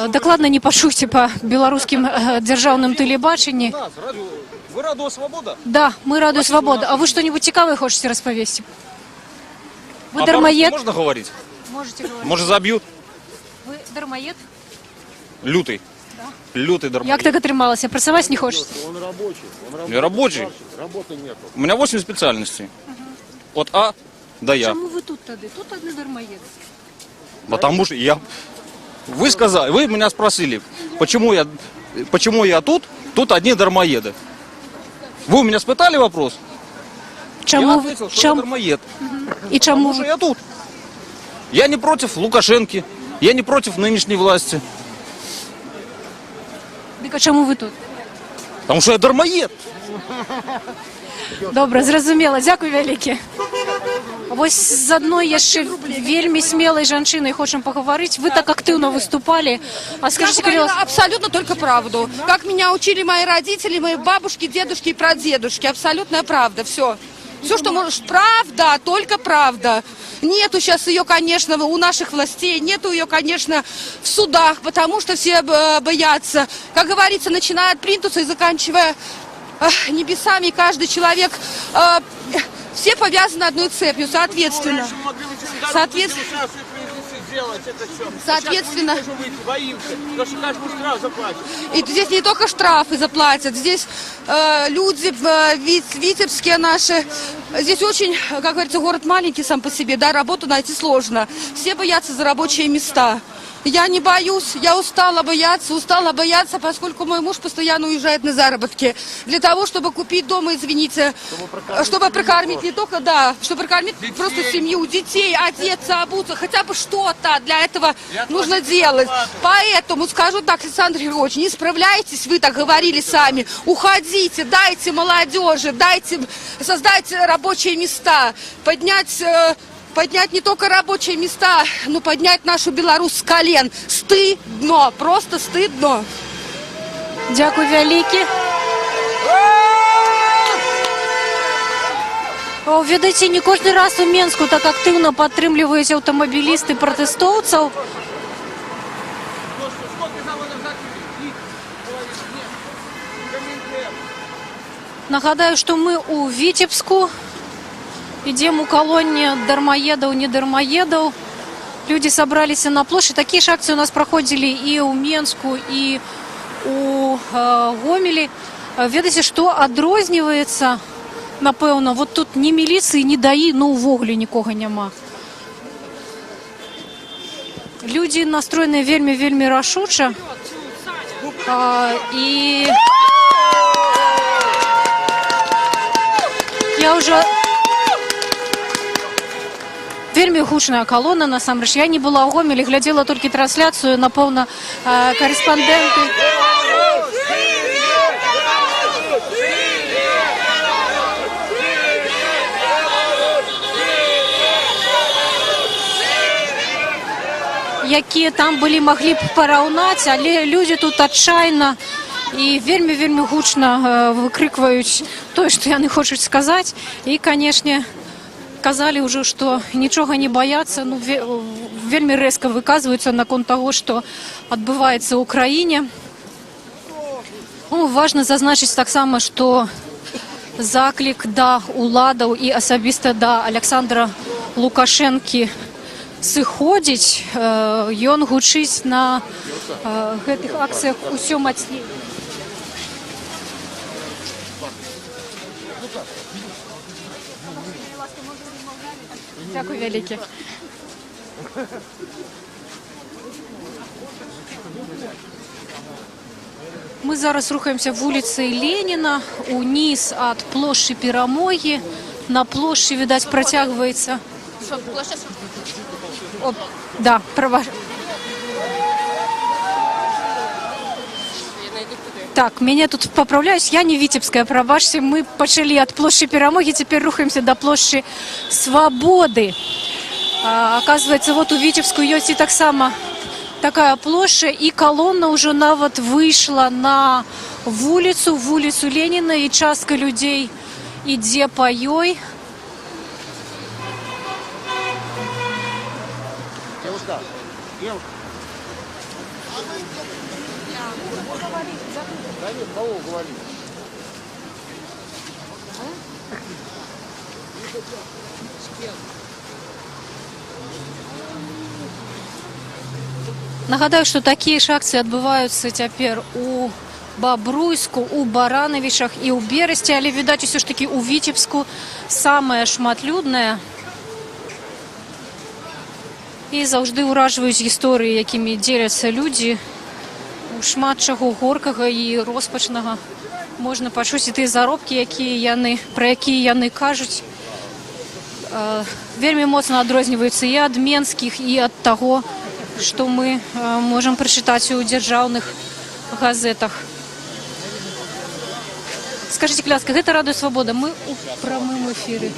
S2: Дакладна не пачуйце па беларускім дзяржаўным тэлебачанні.
S13: Вы Радуя свобода?
S2: Да, мы Радуя свобода. А вы что-нибудь цікавае хочаце распавесці? Вы дармаед?
S13: Можно говорить?
S2: Можете говорить.
S13: Может, забьют?
S2: Вы дармаед?
S13: Лютый. Да. Лютый дармоед.
S2: Як так атрымалася? Працаваць не хочаце?
S13: Он рабочий. Я рабочий.
S5: Работы нету.
S13: У меня 8 специальностей. От А до Я.
S2: Чому ви тут тоді? Тут одні дармоеди.
S13: Потому что я... Вы сказали, вы меня спросили, почему я тут одни дармоеды. Вы у меня спытали вопрос?
S2: Чому?
S13: Я ответил, что я дармоед.
S2: И чему?
S13: Потому что я тут. Я не против Лукашенки, я не против нынешней власти.
S2: Так а чому ви тут?
S13: Потому что я дармоед.
S2: Добре, зразумела. Дякую вялікі. Вось з адной яшчэ вельмі смелай жанчынай хочам пагаварыць. Вы так актыўна выступали. А скажите,
S3: я говорила абсолютно только правду. Как меня учили мои родители, мои бабушки, дедушки и прадедушки. Абсолютная правда. Все. Все, что можешь. Правда, только правда. Нету сейчас ее, конечно, у наших властей, нету ее, конечно, в судах, потому что все боятся. Как говорится, начиная от плинтуса и заканчивая небесами, каждый человек, все повязаны одной цепью, соответственно.
S9: делать это все.
S3: Соответственно...
S9: Сейчас мы не можем выйти, боимся, потому что каждый штраф заплатит.
S3: И здесь не только штрафы заплатят, здесь люди в Витебске наши, здесь очень, как говорится, город маленький сам по себе, да, работу найти сложно. Все боятся за рабочие места. Я не боюсь, я устала бояться, поскольку мой муж постоянно уезжает на заработки. Для того, чтобы купить дома, извините, чтобы прокормить не только, да, чтобы прокормить детей. Просто семью, детей, одеться, обуться, хотя бы что-то для этого нужно делать. Поэтому скажу так, Александр Григорьевич, не справляетесь, вы так говорили сами, уходите, дайте молодежи, создайте рабочие места, поднять не только рабочие места, но поднять нашу Беларусь с колен. Стыдно, просто стыдно.
S2: Дякую велике. Ведаеце, не кожны раз у Менску так актыўна падтрымліваюць аўтамабілісты пратэстоўцаў. Нагадаю, што мы ў Витебску. Идем у колонии дармоедов, не дармоедов. Люди собрались на площадь. Такие же акции у нас проходили и у Менску, и у Гомелі. Ведаеце, что адрозніваецца, напэўна, вот тут ни милиции, ни ДАИ, ну увогуле нікога няма. Люди настроеныя вельмі рашуча. И я уже... Вельмі гучная колонна, насамрэч. Я не была ў Гомелі, глядзела толькі трансляцыю, напэўна, корэспандэнты. Якія там былі, маглі б параўнаць, але людзі тут адчайна і вельмі гучна выкрыкваюць тое, што яны хочуць сказаць. І, канешне, казали уже, что ничего не боятся, ну, вельмі резко выказываются наконт того, что отбывается в Украине. Ну, важно зазначить так само, что заклик да уладаў и особисто да Александра Лукашенки сыходзіць, ён гучыць на гэтых акциях усё мацней. Дякую велике. Мы зараз рухаемся вулицей Ленина униз от площади Перамоги. На площади, видать, протягивается... О, да, права. Так, меня тут поправляюсь, я не Витебская, пробачьте, мы пошли от площади Перамоги, теперь рухаемся до площади Свободы. Оказывается, вот у Витебску есть и так само такая площадь, и колонна уже нават вышла на улицу Ленина, и частка людей ідзе по ёй. Нагадаю, что такие ж акции адбываюцца цяпер у Бабруйску, у Барановичах и у Бересте, але, відаць, усё ж таки у Витебску самая шматлюдная. І заўжды ўражваюць гісторыі, якімі дзеляцца людзі. Шмат чаго горкага і роспачнага можна пачуць, і тыя заробкі, пра якія яны кажуць, вельмі моцна адрозніваюцца і ад менскіх, і ад таго, што мы можам прачытаць у дзяржаўных газетах. Скажите, Кляска, гэта Радыё Свабода, мы у прамым эфіры.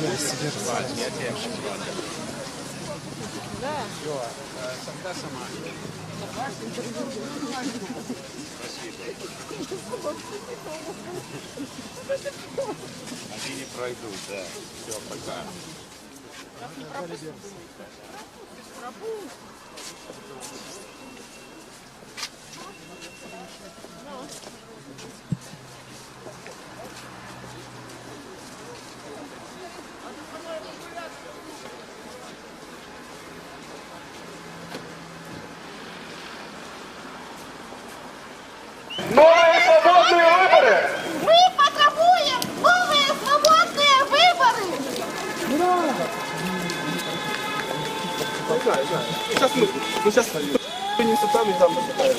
S6: Они не пройдут, да. Все, пока.
S5: Сейчас мы сейчас принесем там и там посчитаем.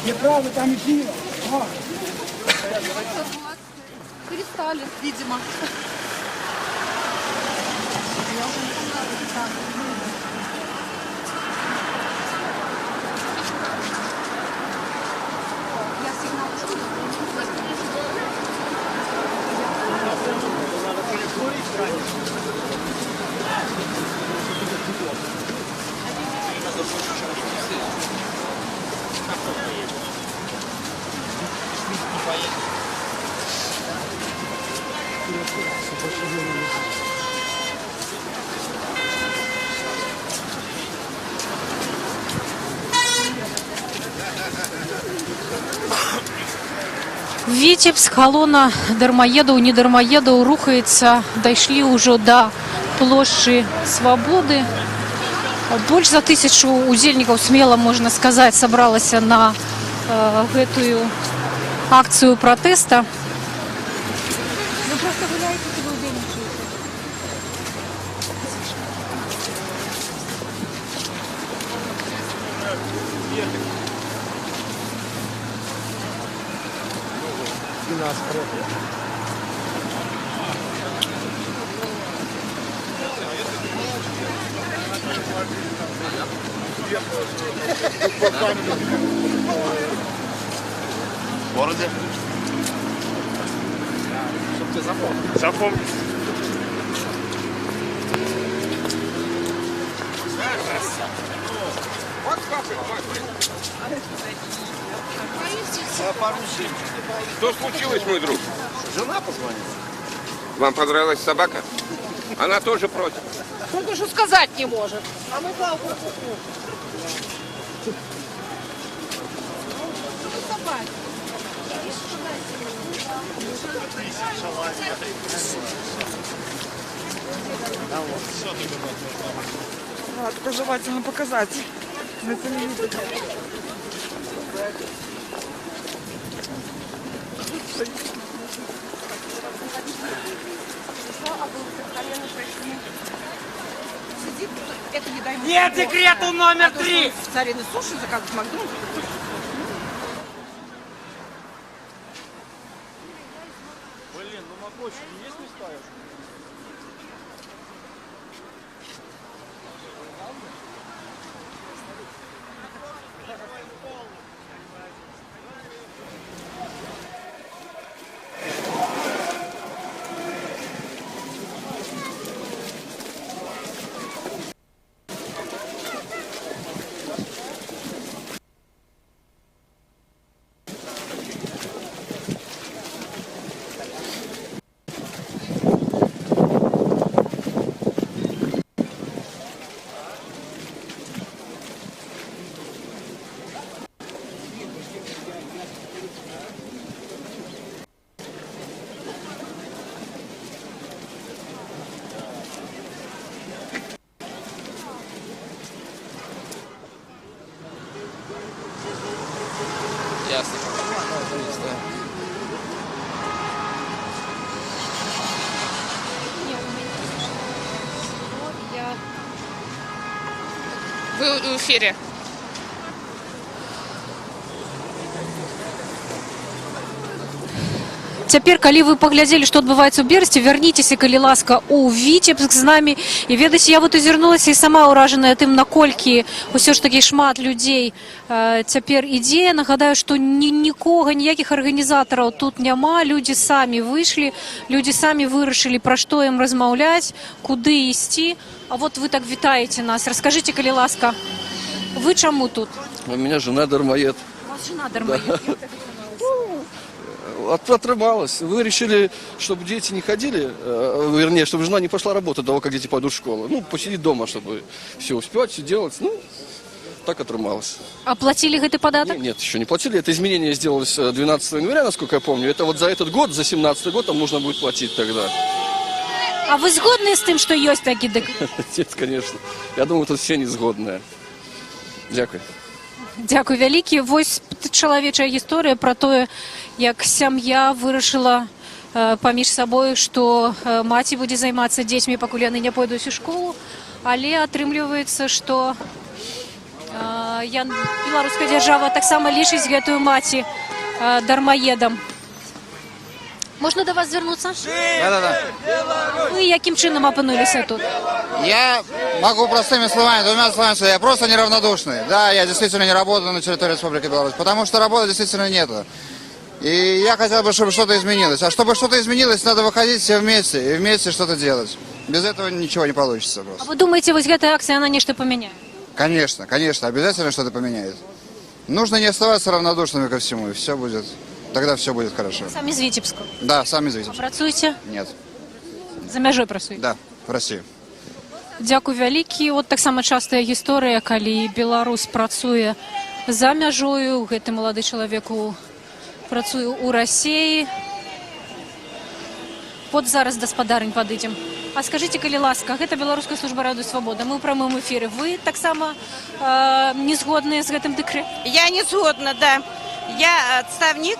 S1: Неправда, там и пиво.
S3: Перестали, видимо.
S2: Витебск, колона дармоедов, не дармоедов рухается, дошли уже до площади Свободы. Больше за 1000 удельников, смело можно сказать, собралось на эту акцию протеста. Вы просто гуляете, вы удельничаете.
S20: В городе? Чтоб ты запомнил. Запомнил.
S21: Что случилось, мой друг?
S20: Жена позвонила.
S21: Вам понравилась собака? Она тоже против.
S12: Он даже сказать не может. А мы палку
S8: Только желательно показать. Это не видно.
S12: Нет декрету номер 3!
S8: Царины суши заказывать в Макдональдсе.
S5: Блин, ну на площади есть места?
S21: Ясно.
S12: Вы в эфире.
S2: Цяпер, калі вы паглядзелі, што адбываецца ў Берасці, вярніцеся, калі ласка, у Віцебск з намі. І ведаеце, я вот азірнулася і сама ўражаная тым, наколькі ўсё ж такі шмат людзей цяпер ідзе. Нагадаю, што нікога, ніякіх арганізатараў тут няма. Людзі самі выйшлі, людзі самі вырашылі, пра што ім размаўляць, куды ісці. А вот вы так вітаеце нас. Раскажыце, калі ласка, вы чаму тут?
S22: У меня жена дармоед.
S2: У вас жена дармоед.
S4: отрывалась. Вы решили, чтобы дети не ходили, вернее, чтобы жена не пошла работать до того, как дети пойдут в школу. Ну, посидеть дома, чтобы все успевать, все делать. Ну, так отрымалась.
S2: А платили гэты падаток?
S4: Нет, еще не платили. Это изменение сделалось 12 января, насколько я помню. Это вот за этот год, за 17-й год, там нужно будет платить тогда.
S2: А вы згодны з тим, що є такі декрети?
S4: Нет, конечно. Я думаю, тут все не згодные. Дякую.
S2: Дякую вялікі. Вось чалавечая гісторыя пра тое, як сям'я вырашыла паміж сабой, што маці будзе займацца дзецьмі, пакуль яны не пойдуць у школу, але атрымліваецца, што беларуская дзяржава таксама лічыць гэтую маці дармаедам. Можно до вас вернуться?
S22: Да.
S2: Вы каким чином опынулись тут?
S22: Я могу простыми словами, двумя словами сказать, я просто неравнодушный. Да, я действительно не работаю на территории Республики Беларусь, потому что работы действительно нету. И я хотел бы, чтобы что-то изменилось. А чтобы что-то изменилось, надо выходить все вместе и вместе что-то делать. Без этого ничего не получится просто.
S2: А вы думаете, вот эта акция, она нечто поменяет?
S22: Конечно, обязательно что-то поменяет. Нужно не оставаться равнодушными ко всему, и все будет. Тогда все будет хорошо.
S2: Сами из Витебска?
S22: Да, сами из Витебска.
S2: Працуете?
S22: Нет.
S2: За мяжой працуете?
S22: Да, в России.
S2: Дякую вялікі. От таксама частая гісторыя, калі беларус працуе за мяжою. Гэты малады чалавек працуе ў Расіі. Вот зараз гаспадарынь падыдзем. А скажите, калі ласка, гэта беларуская служба радыё свабода. Мы ў прамым эфіры. Вы таксама не згодныя з гэтым дэкрэтам?
S23: Я не згодна, да. Я отставник,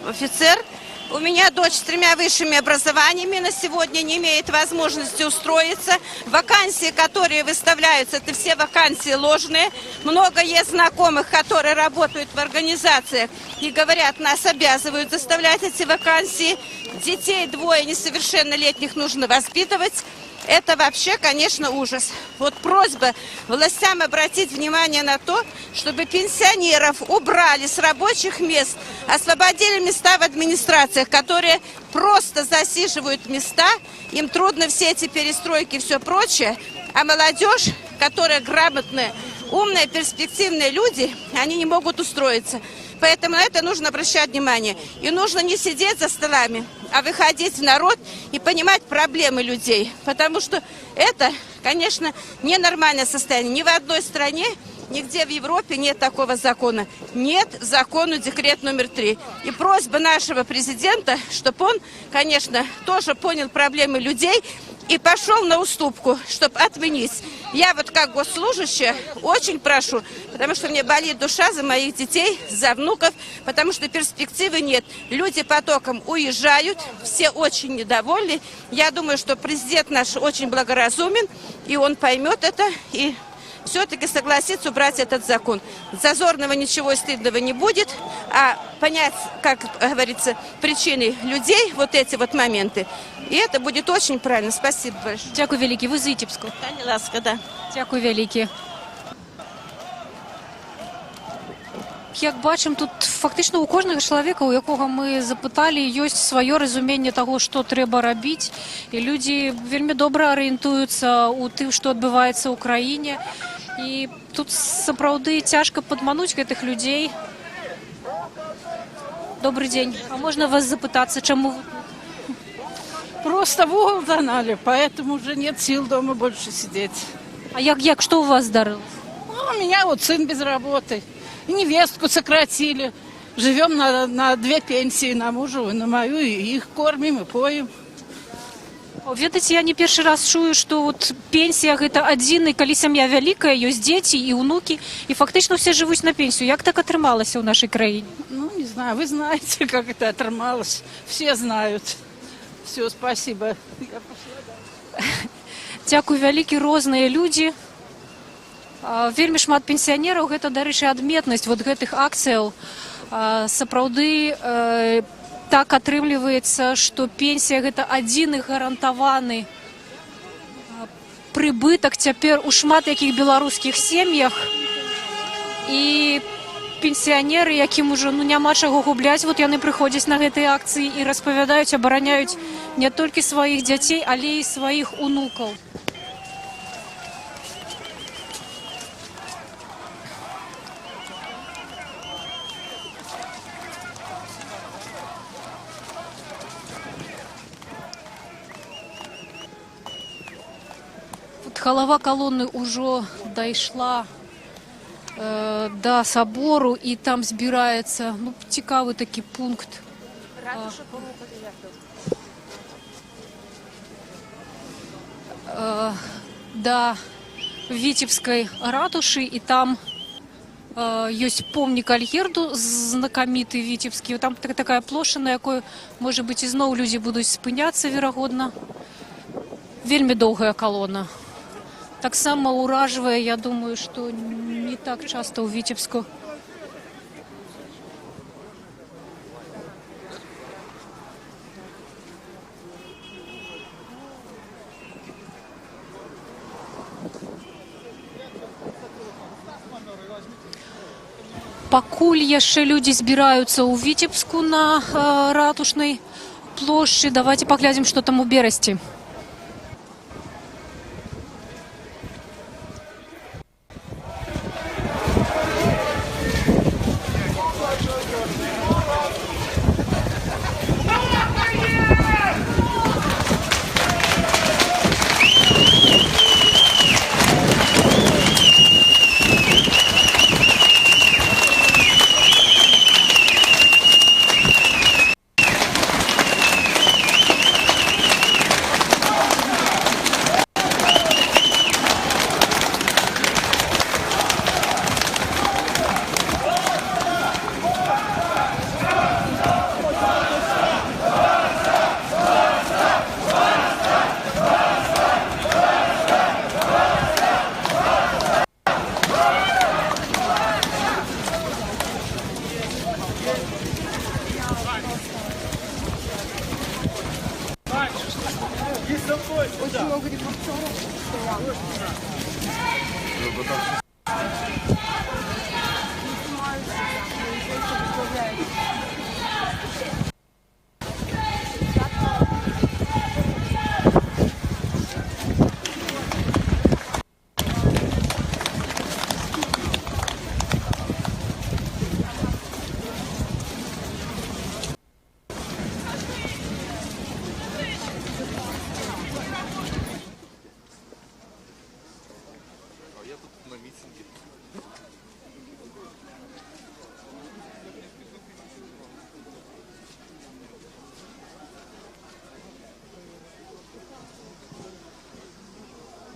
S23: офицер. У меня дочь с 3 высшими образованиями на сегодня не имеет возможности устроиться. Вакансии, которые выставляются, это все вакансии ложные. Много есть знакомых, которые работают в организациях и говорят, нас обязывают заставлять эти вакансии. Детей 2 несовершеннолетних нужно воспитывать. Это вообще, конечно, ужас. Вот просьба властям обратить внимание на то, чтобы пенсионеров убрали с рабочих мест, освободили места в администрациях, которые просто засиживают места, им трудно все эти перестройки и все прочее, а молодежь, которая грамотная, умные, перспективные люди, они не могут устроиться. Поэтому на это нужно обращать внимание. И нужно не сидеть за столами, а выходить в народ и понимать проблемы людей. Потому что это, конечно, ненормальное состояние. Ни в одной стране, нигде в Европе нет такого закона. Нет закона декрет номер 3. И просьба нашего президента, чтобы он, конечно, тоже понял проблемы людей и пошел на уступку, чтобы отменить. Я вот как госслужащая очень прошу, потому что мне болит душа за моих детей, за внуков, потому что перспективы нет. Люди потоком уезжают, все очень недовольны. Я думаю, что президент наш очень благоразумен, и он поймет это, и все-таки согласится убрать этот закон. Зазорного ничего стыдного не будет, а понять, как говорится, причины людей, вот эти вот моменты. И это будет очень правильно. Спасибо большое.
S2: Дякую вялікі. Ви з Витебску?
S23: Таня Ласка, да.
S2: Дякую вялікі. Як бачимо, тут фактично у кожного чоловіка, у якого ми запитали, є своє розуміння того, що треба робити. І люди вельми добре орієнтуються у тим, що відбувається в Україні. І тут, сапраўды, тяжко підмануть гэтых людей. Добрый день. А можно вас запытаться, чему вы?
S24: Просто в угол загнали, поэтому уже нет сил дома больше сидеть.
S2: А як что у вас здарилось?
S24: Ну, у меня вот сын без работы. И невестку сократили. Живем на 2 пенсии, на мужу и на мою, и их кормим и поем.
S2: Ведаеце, я не першы раз чую, што вот пенсія гэта адзін, і калі сям'я вялікая, ёсць дзеці і ўнукі, і фактычна все жывуць на пенсію. Як так атрымалася ў нашай краіне?
S24: Ну, не знаю, вы знаете, как это отрымалось. Все знают. Все, спасибо.
S2: Дзякуй вялікі, розныя людзі. Вельмі шмат пенсіянераў, гэта, дарэчы, адметнасць вот гэтых акцыяў. Сапраўды, так атрымліваецца, што пенсія гэта адзіны гарантаваны прыбытак цяпер у шмат якіх беларускіх сем'ях. І пенсіянеры, якім ужо няма чаго губляць, вот яны прыходзяць на гэтыя акцыі і распавядаюць, абараняюць не толькі сваіх дзяцей, але і сваіх унукаў. Вот галава колонны уже дошла до собору, и там збирається, ну, цікавий такий пункт. До Витебской ратуши, и там есть помнік Альгерду, знакомитый Витебский. Там такая площадь, на якой, может быть, и снова люди будут спыняться, вероятно. Вельми довгая колонна. Так само ураживая, я думаю, что не так часто у Витебску. Пакуль яшчэ людзі збіраюцца ў Витебску на ратушнай плошчы. Давайте паглядзім, што там у Берасці.
S12: Очень много репортеров.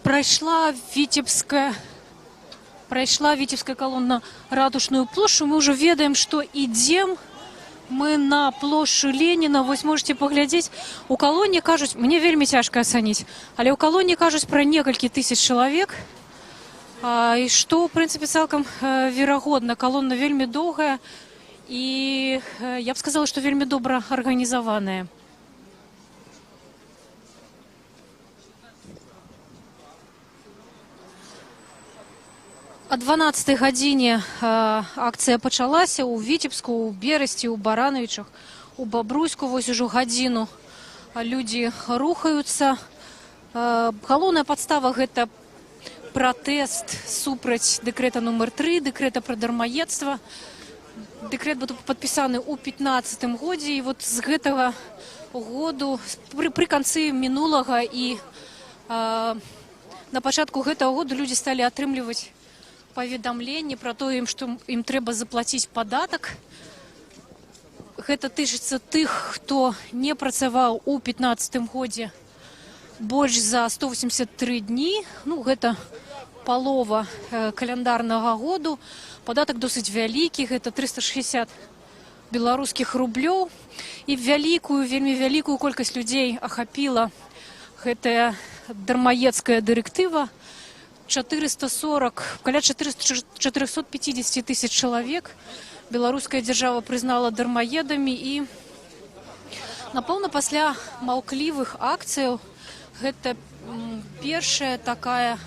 S2: Прайшла Витебская колонна ратушную площадь. Мы уже ведаем, что идем мы на площадь Ленина. Вы можете поглядеть. У колонии, кажуть, мне вельми тяжко оценить, але у колонии, кажуть, про некалькі тысяч человек. И что, в принципе, цалкам верагодна. Колонна вельми доўгая и, я бы сказала, что вельми добра организованная. О 12 гадзіне акцыя пачалася ў Витебску, у Берасці, у Барановичах, у Бобруйску. Вось ужо гадзіну людзі рухаюцца. Галоўная падстава — гэта пратэст супраць дэкрэта нумар 3, дэкрэта пра дармаедства. Дэкрэт быў падпісаны ў 15-м годзе, і вот з гэтага году, пры канцы мінулага і на пачатку гэтага году людзі сталі атрымліваць паведамленне про то, што ім трэба заплаціць падатак. Гэта тычыцца тых, хто не працаваў у 15-м годзе больш за 183 дні. Ну, гэта палова каляндарнага году. Падатак досыць вялікі, гэта 360 беларускіх рублёў. І вельмі вялікую колькасць людзей ахапіла гэтая дармаедская дырэктыва. 450 тысяч человек белорусская держава признала дармоедами, и напэўна пасля маўклівых акцый гэта першая такая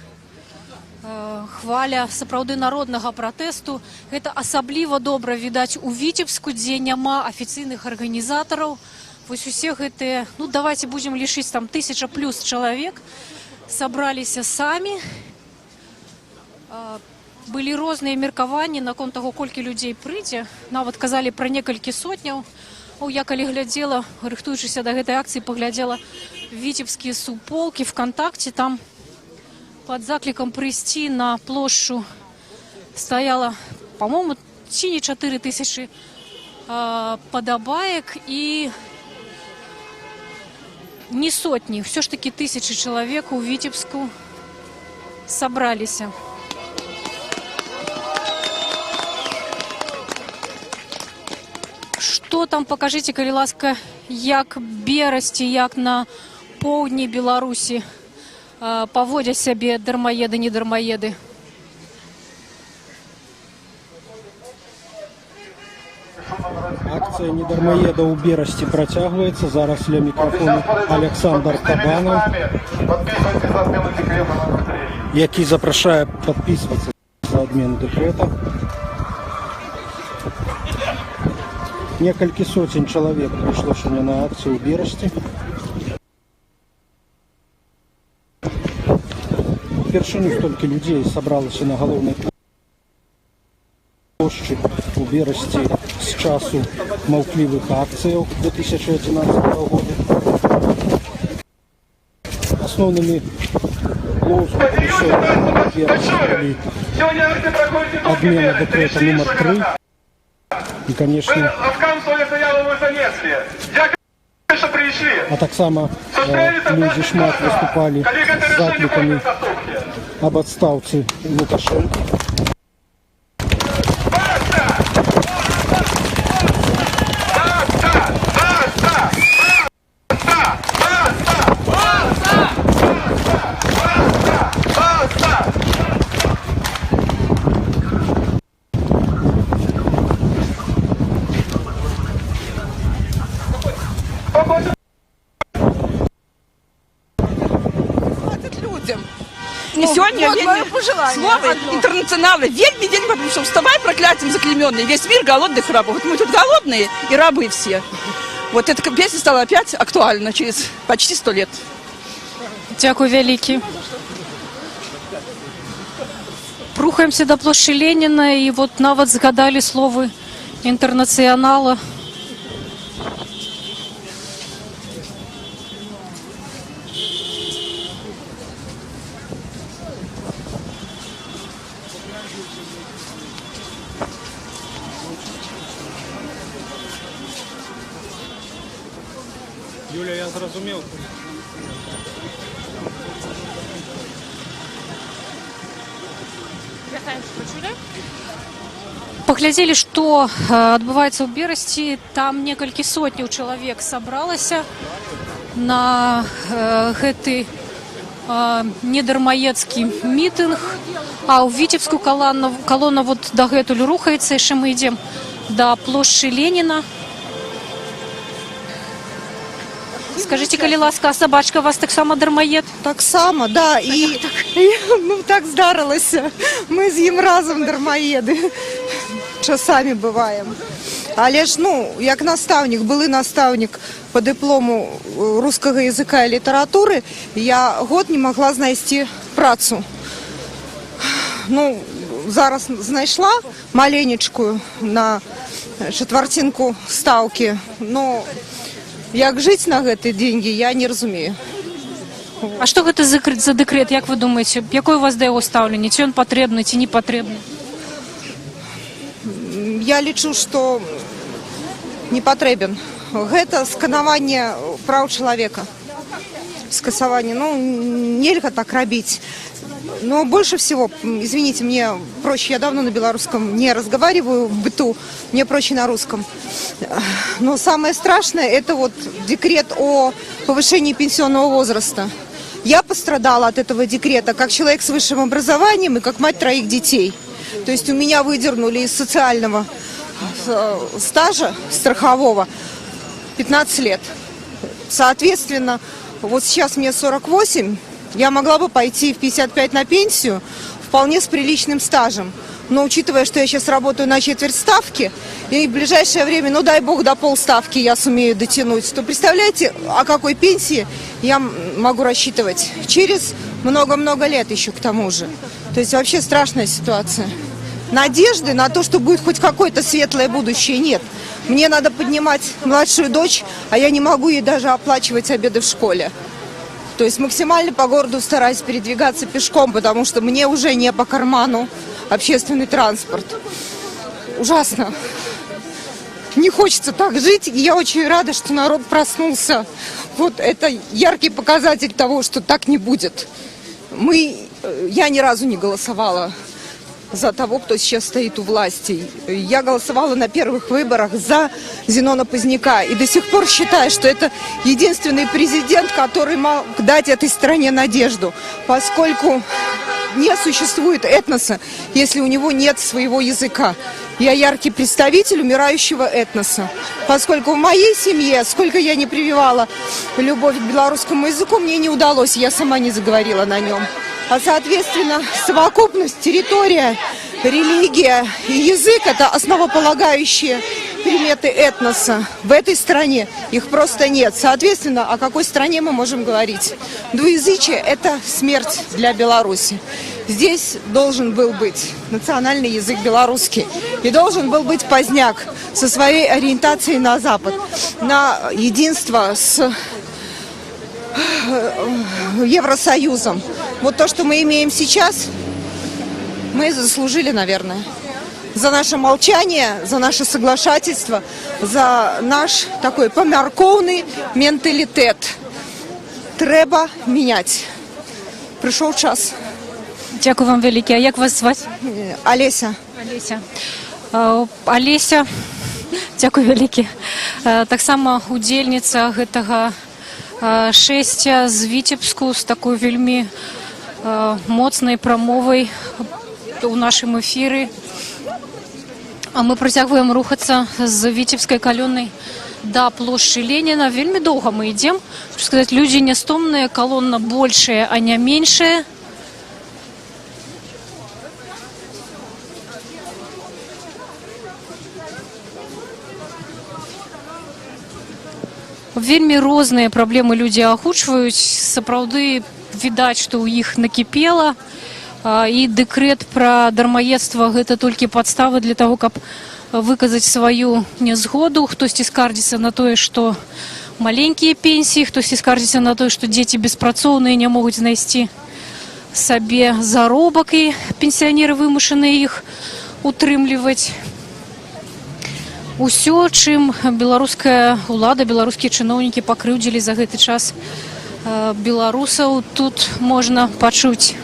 S2: хваля сапраўды народнага пратэсту. Гэта асабліва добра відаць у Витебску, дзе няма афіцыйных арганізатараў. Вось усе гэтыя, ну давайте будем лічыць, там 1000 плюс чалавек сабраліся самі. Былі розныя меркаванні наконт таго, колькі людзей прыйдзе. Нават казалі пра некалькі сотняў. Я калі глядзела, рыхтуючыся да гэтай акцыі, паглядзела віцебскія суполкі ВКонтакце, там Под закликом прийти на площу стояло, по-моему, ці не 4 тисячі подобаек и не сотни, все ж таки тысячи человек у Витебску собрались. Что там, покажите, калі ласка, як Берасці, як на поўдні Беларусі паводзяць сябе дармаеды, не дармаеды.
S5: Акция «Недармоеда» у Берасти протягивается. Зараз для микрофона Александр Кабанов, який запрашає подписываться за отмену декрета. Несколько сотен человек пришло сегодня на акцию у Берасти. Впервые столько людей собралось на головной площади у Берасти с часу маўклівых акцыяў 2011 года. Основными лозунгами сегодня были отмена декрета номер 3 и, конечно, а так само люди шмат выступали с закликами об отставке Лукашенко.
S8: И сегодня слово интернационала вельми день, потому что вставай, проклятием заклейменный, весь мир голодных рабов. Вот мы тут голодные и рабы все. Вот эта песня стала опять актуальна через почти 100 лет.
S2: Дякую вялікі. Рухаемся до площади Ленина, и вот нават згадали словы интернационала.
S5: Юля, я зрозумів.
S2: Паглядзелі, што адбываецца ў Берасці. Там некалькі сотняў чалавек сабралася на гэты недармаедскі мітынг. А ў Віцебску калона вот дагэтуль рухаецца. Яшчэ мы ідзем да плошчы Леніна. Скажите, калі ласка, а собачка у вас так само дармаед?
S7: Так само, да. І ну так здарилося. Ми з ним разом дармаеди. Часами буваємо. Але ж, ну, як наставник, були наставник по диплому русского язика і літератури, я год не могла знайти працю. Ну, зараз знайшла маленечку на четвертинку ставки, но як жить на гэты деньги, я не разумею.
S2: А что гэта за дэкрэт, як вы думаете? Якое у вас да яго стаўленне? Ці ён патрэбны, ці не патрэбны?
S7: Я лічу, што не патрэбен. Гэта сканаванне праў чалавека. Скасаванне, ну, нельга так рабіць. Но больше всего, извините, мне проще, я давно на белорусском не разговариваю в быту, мне проще на русском. Но самое страшное, это вот декрет о повышении пенсионного возраста. Я пострадала от этого декрета как человек с высшим образованием и как мать 3 детей. То есть у меня выдернули из социального стажа страхового 15 лет. Соответственно, вот сейчас мне 48, я могла бы пойти в 55 на пенсию вполне с приличным стажем. Но учитывая, что я сейчас работаю на четверть ставки, и в ближайшее время, ну дай бог, до полставки я сумею дотянуть, то представляете, о какой пенсии я могу рассчитывать через много-много лет еще к тому же. То есть вообще страшная ситуация. Надежды на то, что будет хоть какое-то светлое будущее, нет. Мне надо поднимать младшую дочь, а я не могу ей даже оплачивать обеды в школе. То есть максимально по городу стараюсь передвигаться пешком, потому что мне уже не по карману общественный транспорт. Ужасно. Не хочется так жить, и я очень рада, что народ проснулся. Вот это яркий показатель того, что так не будет. Я ни разу не голосовала за того, кто сейчас стоит у власти. Я голосовала на первых выборах за Зенона Поздняка. И до сих пор считаю, что это единственный президент, который мог дать этой стране надежду. Поскольку не существует этноса, если у него нет своего языка. Я яркий представитель умирающего этноса. Поскольку в моей семье, сколько я не прививала любовь к белорусскому языку, мне не удалось, я сама не заговорила на нем. А соответственно, совокупность, территория, религия и язык – это основополагающие приметы этноса. В этой стране их просто нет. Соответственно, о какой стране мы можем говорить? Двуязычие – это смерть для Беларуси. Здесь должен был быть национальный язык белорусский. И должен был быть Поздняк со своей ориентацией на Запад, на единство с Евросоюзом. Вот то, что мы имеем сейчас, мы заслужили, наверное. За наше молчание, за наше соглашательство, за наш такой помяркованный менталитет. Треба менять. Пришел час.
S2: Дякую вам велике. А як вас звати?
S7: Олеся.
S2: Олеся. Олеся, дякую велике. Так само удзельніца гэтага шэсця з Віцебску з такой вельмі моцнай прамовай у нашым эфіры. А мы працягваем рухацца з Віцебскай калённай да плошчы Леніна. Вельмі доўга мы ідзем. Хочу сказаць, людзі не стомныя, калонна большая, а не меншая. Вельмі розныя праблемы людзі агучваюць. Сапраўды відаць, што ў іх накіпела. І дэкрэт пра дармаедства гэта толькі падстава для таго, каб выказаць сваю нязгоду. Хтосьці скардзіцца на тое, што маленькія пенсіі, хтосьці скардзіцца на тое, што дзеці беспрацоўныя не могуць знайсці сабе заробак, і пенсіянеры вымушаныя іх утрымліваць. Усё, чым беларуская ўлада, беларускія чыноўнікі пакрыўдзілі за гэты час беларусаў, тут можна пачуць.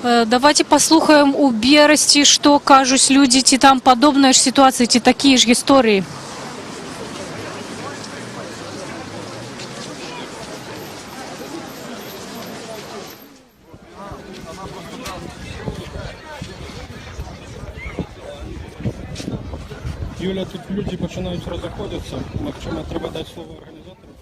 S2: Давайте послухаем у Берасці, што кажуць людзі, ці там падобная ж сітуацыя, ці такія ж гісторыі.
S5: Юля, тут люди починають розходитися. Максимально треба дати слово організатору.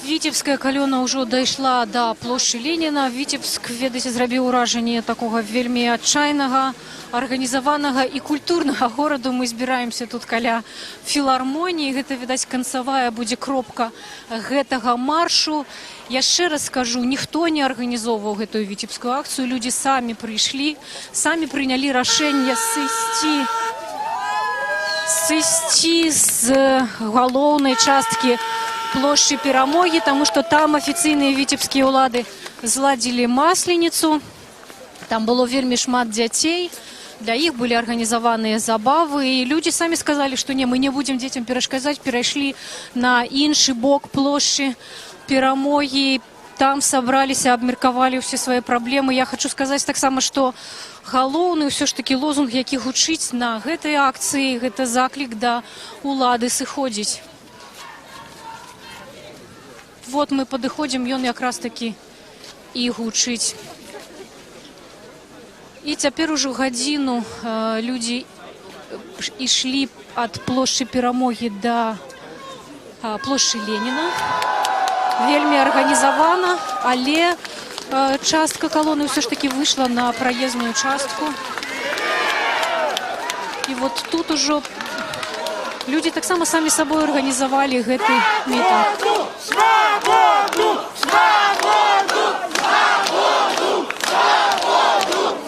S2: Вітебская калёна ўжо дайшла да плошчы Леніна. Вітебск, ведаеце, зрабіў уражанне такога вельмі адчайнага, арганізаванага і культурнага гораду. Мы збіраемся тут каля філармоніі. Гэта, відаць, канцавая будзе кропка гэтага маршу. Яшчэ раз скажу, ніхто не арганізоўваў гэтую віцебскую акцыю. Людзі самі прыйшлі, самі прынялі рашэнне сысці з галоўнай часткі плошчы Перамогі, тому што там афіцыйныя віцебскія ўлады зладзілі масленіцу. Там было вельмі шмат дзяцей, для іх былі арганізаваныя забавы, і людзі самі сказалі, што не, мы не будзем дзецям перашкаджаць, перайшлі на іншы бок плошчы Перамогі, там сабраліся, абмеркавалі ўсе свае праблемы. Я хочу сказаць таксама, што галоўны ўсё ж такі лозунг, які гучыць на гэтай акцыі, гэта заклік да ўлады сыходзіць. Вот мы падыходзім, ён якраз такі і гучыць. І цяпер ужо гадзіну людзі ішлі ад плошчы Перамогі да плошчы Леніна. Вельмі арганізавана, але частка калоны ўсё ж такі выйшла на праезную частку. І вот тут ужо людзі таксама самі сабой арганізавалі гэты мітынг.
S1: Свободу! Свободу! Свободу! Свободу! Свободу!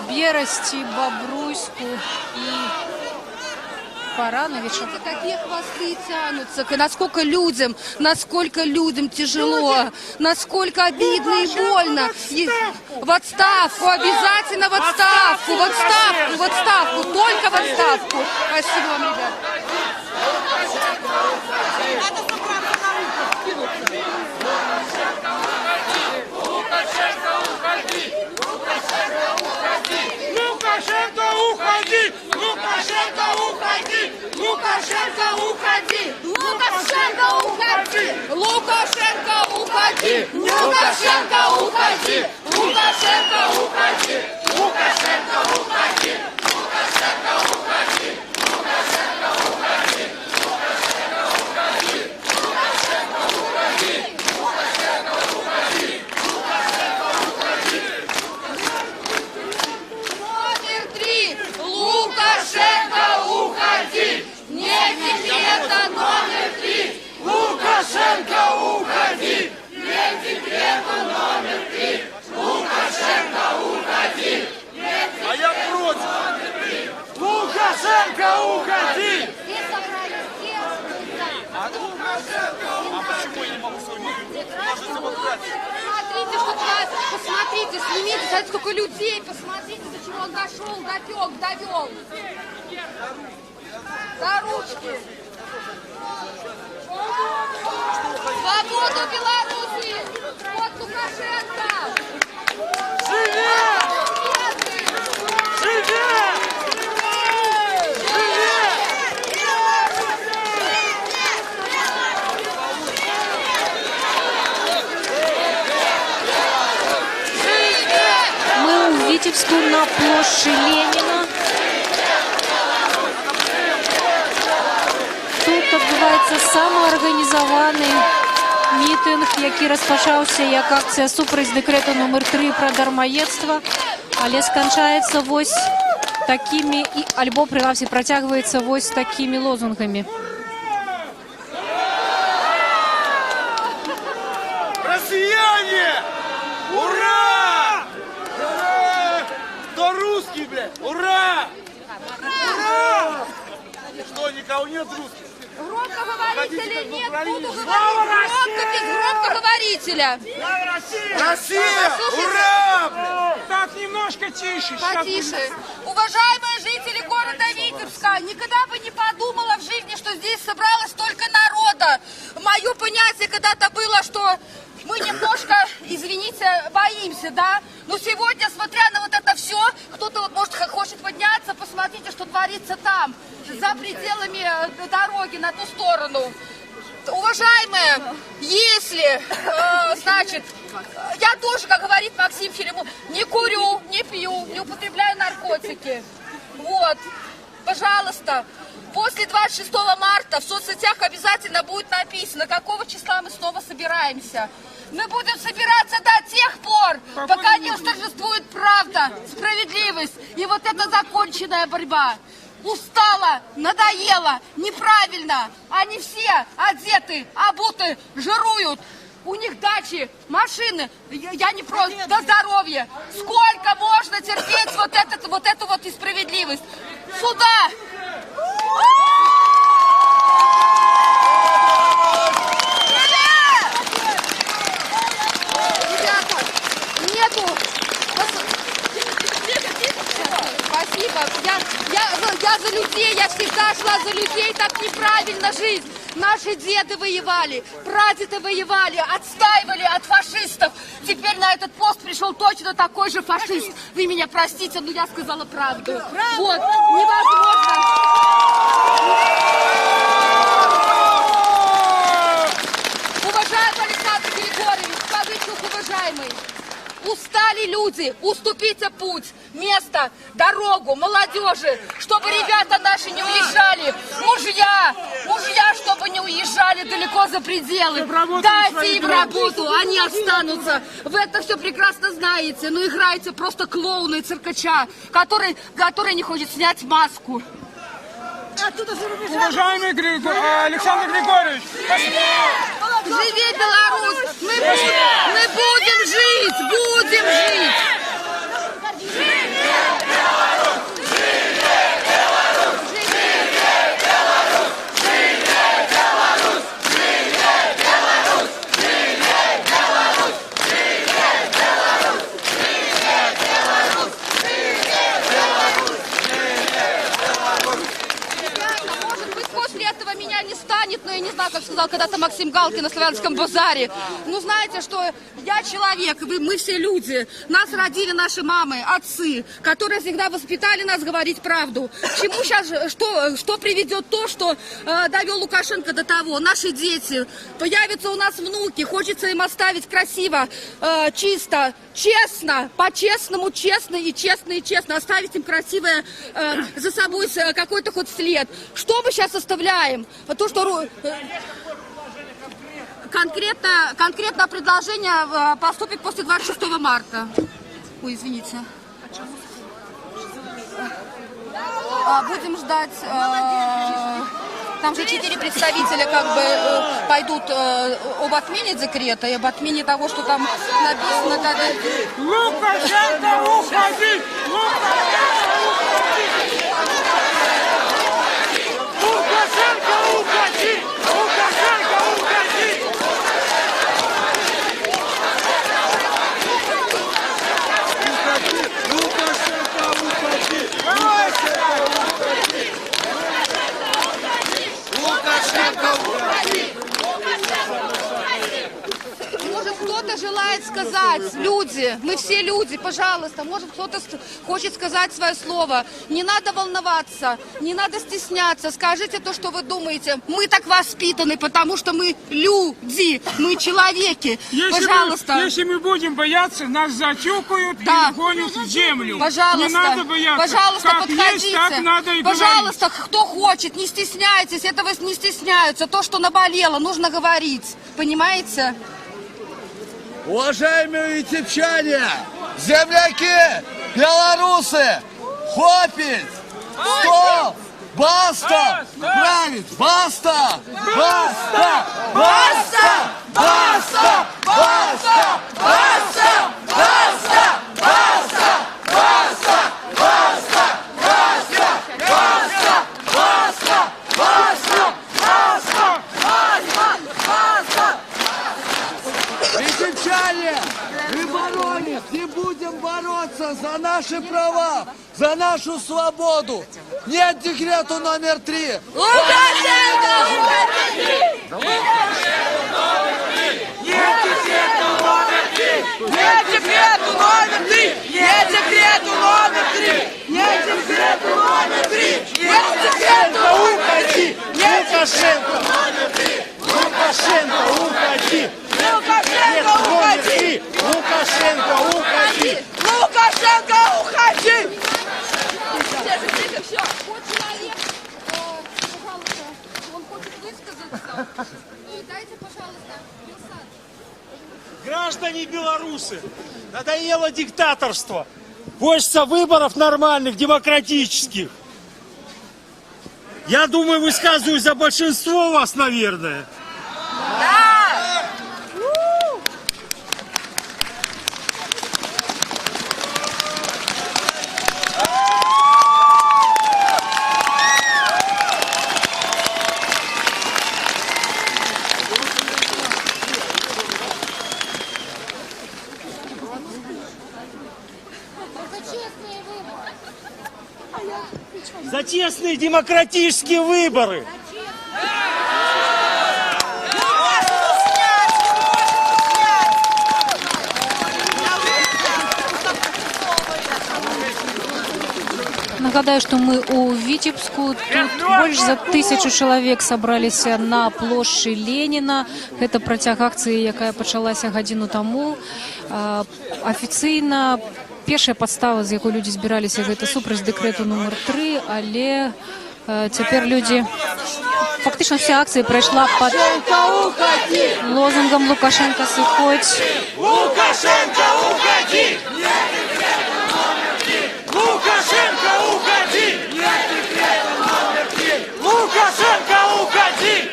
S2: Берасти, Бобруйску и Барановича.
S3: Какие хвосты тянутся, насколько людям тяжело, насколько обидно и больно. В отставку, обязательно в отставку, в отставку, в отставку, только в отставку. Спасибо вам, ребят.
S1: Лукашенко, уходи! Лукашенко, уходи! Лукашенко, уходи!
S3: Лукашенко, уходи! Лукашенко, уходи! Лукашенко, уходи! Лукашенко, уходи! Лукашенко, уходи! Лукашенко, уходи! Лукашенко, уходи! Лукашенко, уходи! Лукашенко, уходи! Лукашенко, уходи! Лукашенко, уходи! Номер 3! Лукашенко, уходи! Не декрета номер 3! Лукашенко, уходи! Не декрета номер 3! Лукашенко, уходи!
S1: А я против! Лукашенко, уходи!
S3: Посмотрите, снимите, знаете, сколько людей, посмотрите, до чего он дошел, допек, довел. За ручки. Свободу Беларуси! Вот Лукашенко!
S1: Живет! Живет!
S2: Мы у Витебску на площади Ленина. Тут адбываецца самаарганізаваны мітынг, які распачаўся як акцыя супраць дэкрэту номер 3 пра дармаедства, але сканчаецца вось такімі, альбо прынамсі працягваецца вось такімі лозунгамі.
S1: Россияне! Ура! Кто русский, блядь? Ура! Ура! Что, никого нет русских?
S3: Громко говорить или нет? Буду говорить
S1: Слава
S3: громко,
S1: России!
S3: без громкоговорителя.
S1: Россия! Ура!
S3: Так,
S1: немножко тише.
S3: Потише. Уважаемые жители города Витебска, никогда бы не подумала в жизни, что здесь собралось столько народа. Мое понятие когда-то было, что мы немножко, извините, боимся, да? Но сегодня, смотря на вот это все, кто-то вот, может, хочет подняться, посмотрите, что творится там, за пределами дороги, на ту сторону. Уважаемые, если, значит, я тоже, как говорит Максим Филимонов, не курю, не пью, не употребляю наркотики. Вот, пожалуйста, после 26 марта в соцсетях обязательно будет написано, какого числа мы снова собираемся. Мы будем собираться до тех пор, пока не восторжествует правда, справедливость и вот эта законченная борьба. Устала, надоело, неправильно. Они все одеты, обуты, жируют. У них дачи, машины. Я не против, до здоровья. Сколько можно терпеть вот эту вот несправедливость? Сюда! Ребята, нету... Спасибо. Я за людей, я всегда шла за людей, так неправильно жить. Наши деды воевали, прадеды воевали, отстаивали от фашистов. Теперь на этот пост пришел точно такой же фашист. Вы меня простите, но я сказала правду. Вот, невозможно. Уважаемый Александр Григорьевич, Павличук, уважаемый. Устали люди, уступите путь, место, дорогу, молодежи, чтобы ребята наши не уезжали, мужья, чтобы не уезжали далеко за пределы. Дайте им работу, они останутся. Вы это все прекрасно знаете, но играете просто клоуна и циркача, который не хочет снять маску.
S1: Уважаемый Александр Григорьевич,
S3: живи Беларусь! Мы будем жить! Будем жить! Но я не знаю, как сказал когда-то Максим Галкин на Славянском базаре. Ну, знаете, что я человек, мы все люди. Нас родили наши мамы, отцы, которые всегда воспитали нас говорить правду. К чему сейчас, что приведет то, что довел Лукашенко до того? Наши дети, появятся у нас внуки, хочется им оставить красиво, чисто, честно, по-честному, честно и честно, оставить им красивое за собой какой-то хоть след. Что мы сейчас оставляем? То, что конкретно предложение поступит после 26 марта. Ой, извините. Будем ждать. Там же 4 представителя как бы пойдут об отмене декрета и об отмене того, что там написано. Когда...
S1: Лукашенко, уходи! Лукашенко, уходи! Лукашенко, уходи!
S3: Может, кто-то желает сказать, люди, мы все люди, пожалуйста, может, кто-то хочет сказать свое слово. Не надо волноваться, не надо стесняться, скажите то, что вы думаете. Мы так воспитаны, потому что мы люди, мы человеки. Пожалуйста.
S1: Если мы будем бояться, нас затюкают и гонят в землю.
S3: Пожалуйста,
S1: не надо бояться.
S3: Пожалуйста,
S1: как
S3: подходите.
S1: Есть, так надо и
S3: пожалуйста, кто хочет, не стесняйтесь, этого не стесняются. То, что наболело, нужно говорить. Понимаете?
S10: Уважаемые витебчане, земляки, белорусы, хопить, стоп, баста, править, баста, баста, баста, баста, баста, баста, баста, баста, баста, баста, баста, баста, баста, баста, баста, баста. Витебчане, мы боролись, не будем бороться бороться за наши права, за нашу свободу. Нет декрету номер 3.
S3: Лукашенко, уходи!
S10: Нет декрету номер 3.
S3: Нет декрету номер 3! Нет декрету номер 3! Нет декрету номер 3! Нет декрету номер 3!
S10: Лукашенко номер 3. Лукашенко, уходи.
S3: Лукашенко, уходи!
S10: Лукашенко, уходи.
S3: Лукашенко, уходи!
S12: Все, вот человек, пожалуйста, он хочет высказаться. Дайте, пожалуйста, Белсат.
S15: Граждане белорусы, надоело диктаторство. Хочется выборов нормальных, демократических. Я думаю, высказываюсь за большинство вас, наверное. За честные демократические выборы.
S2: Нагадаю, что мы у Витебску. Тут больше за 1000 чалавек собрались на площади Ленина. Это протяг акции, якая пачалася гадзіну таму. Афіцыйна першая падстава, з якой людзі збіраліся, гэта супраць дэкрэту номер 3, але цяпер людзі... Фактычна вся акцыя прайшла пад лозунгам «Лукашенко, сыходь».
S10: Лукашенко, уходи! Лукашенко, уходи! Нет декрета номер 3! Лукашенко, уходи!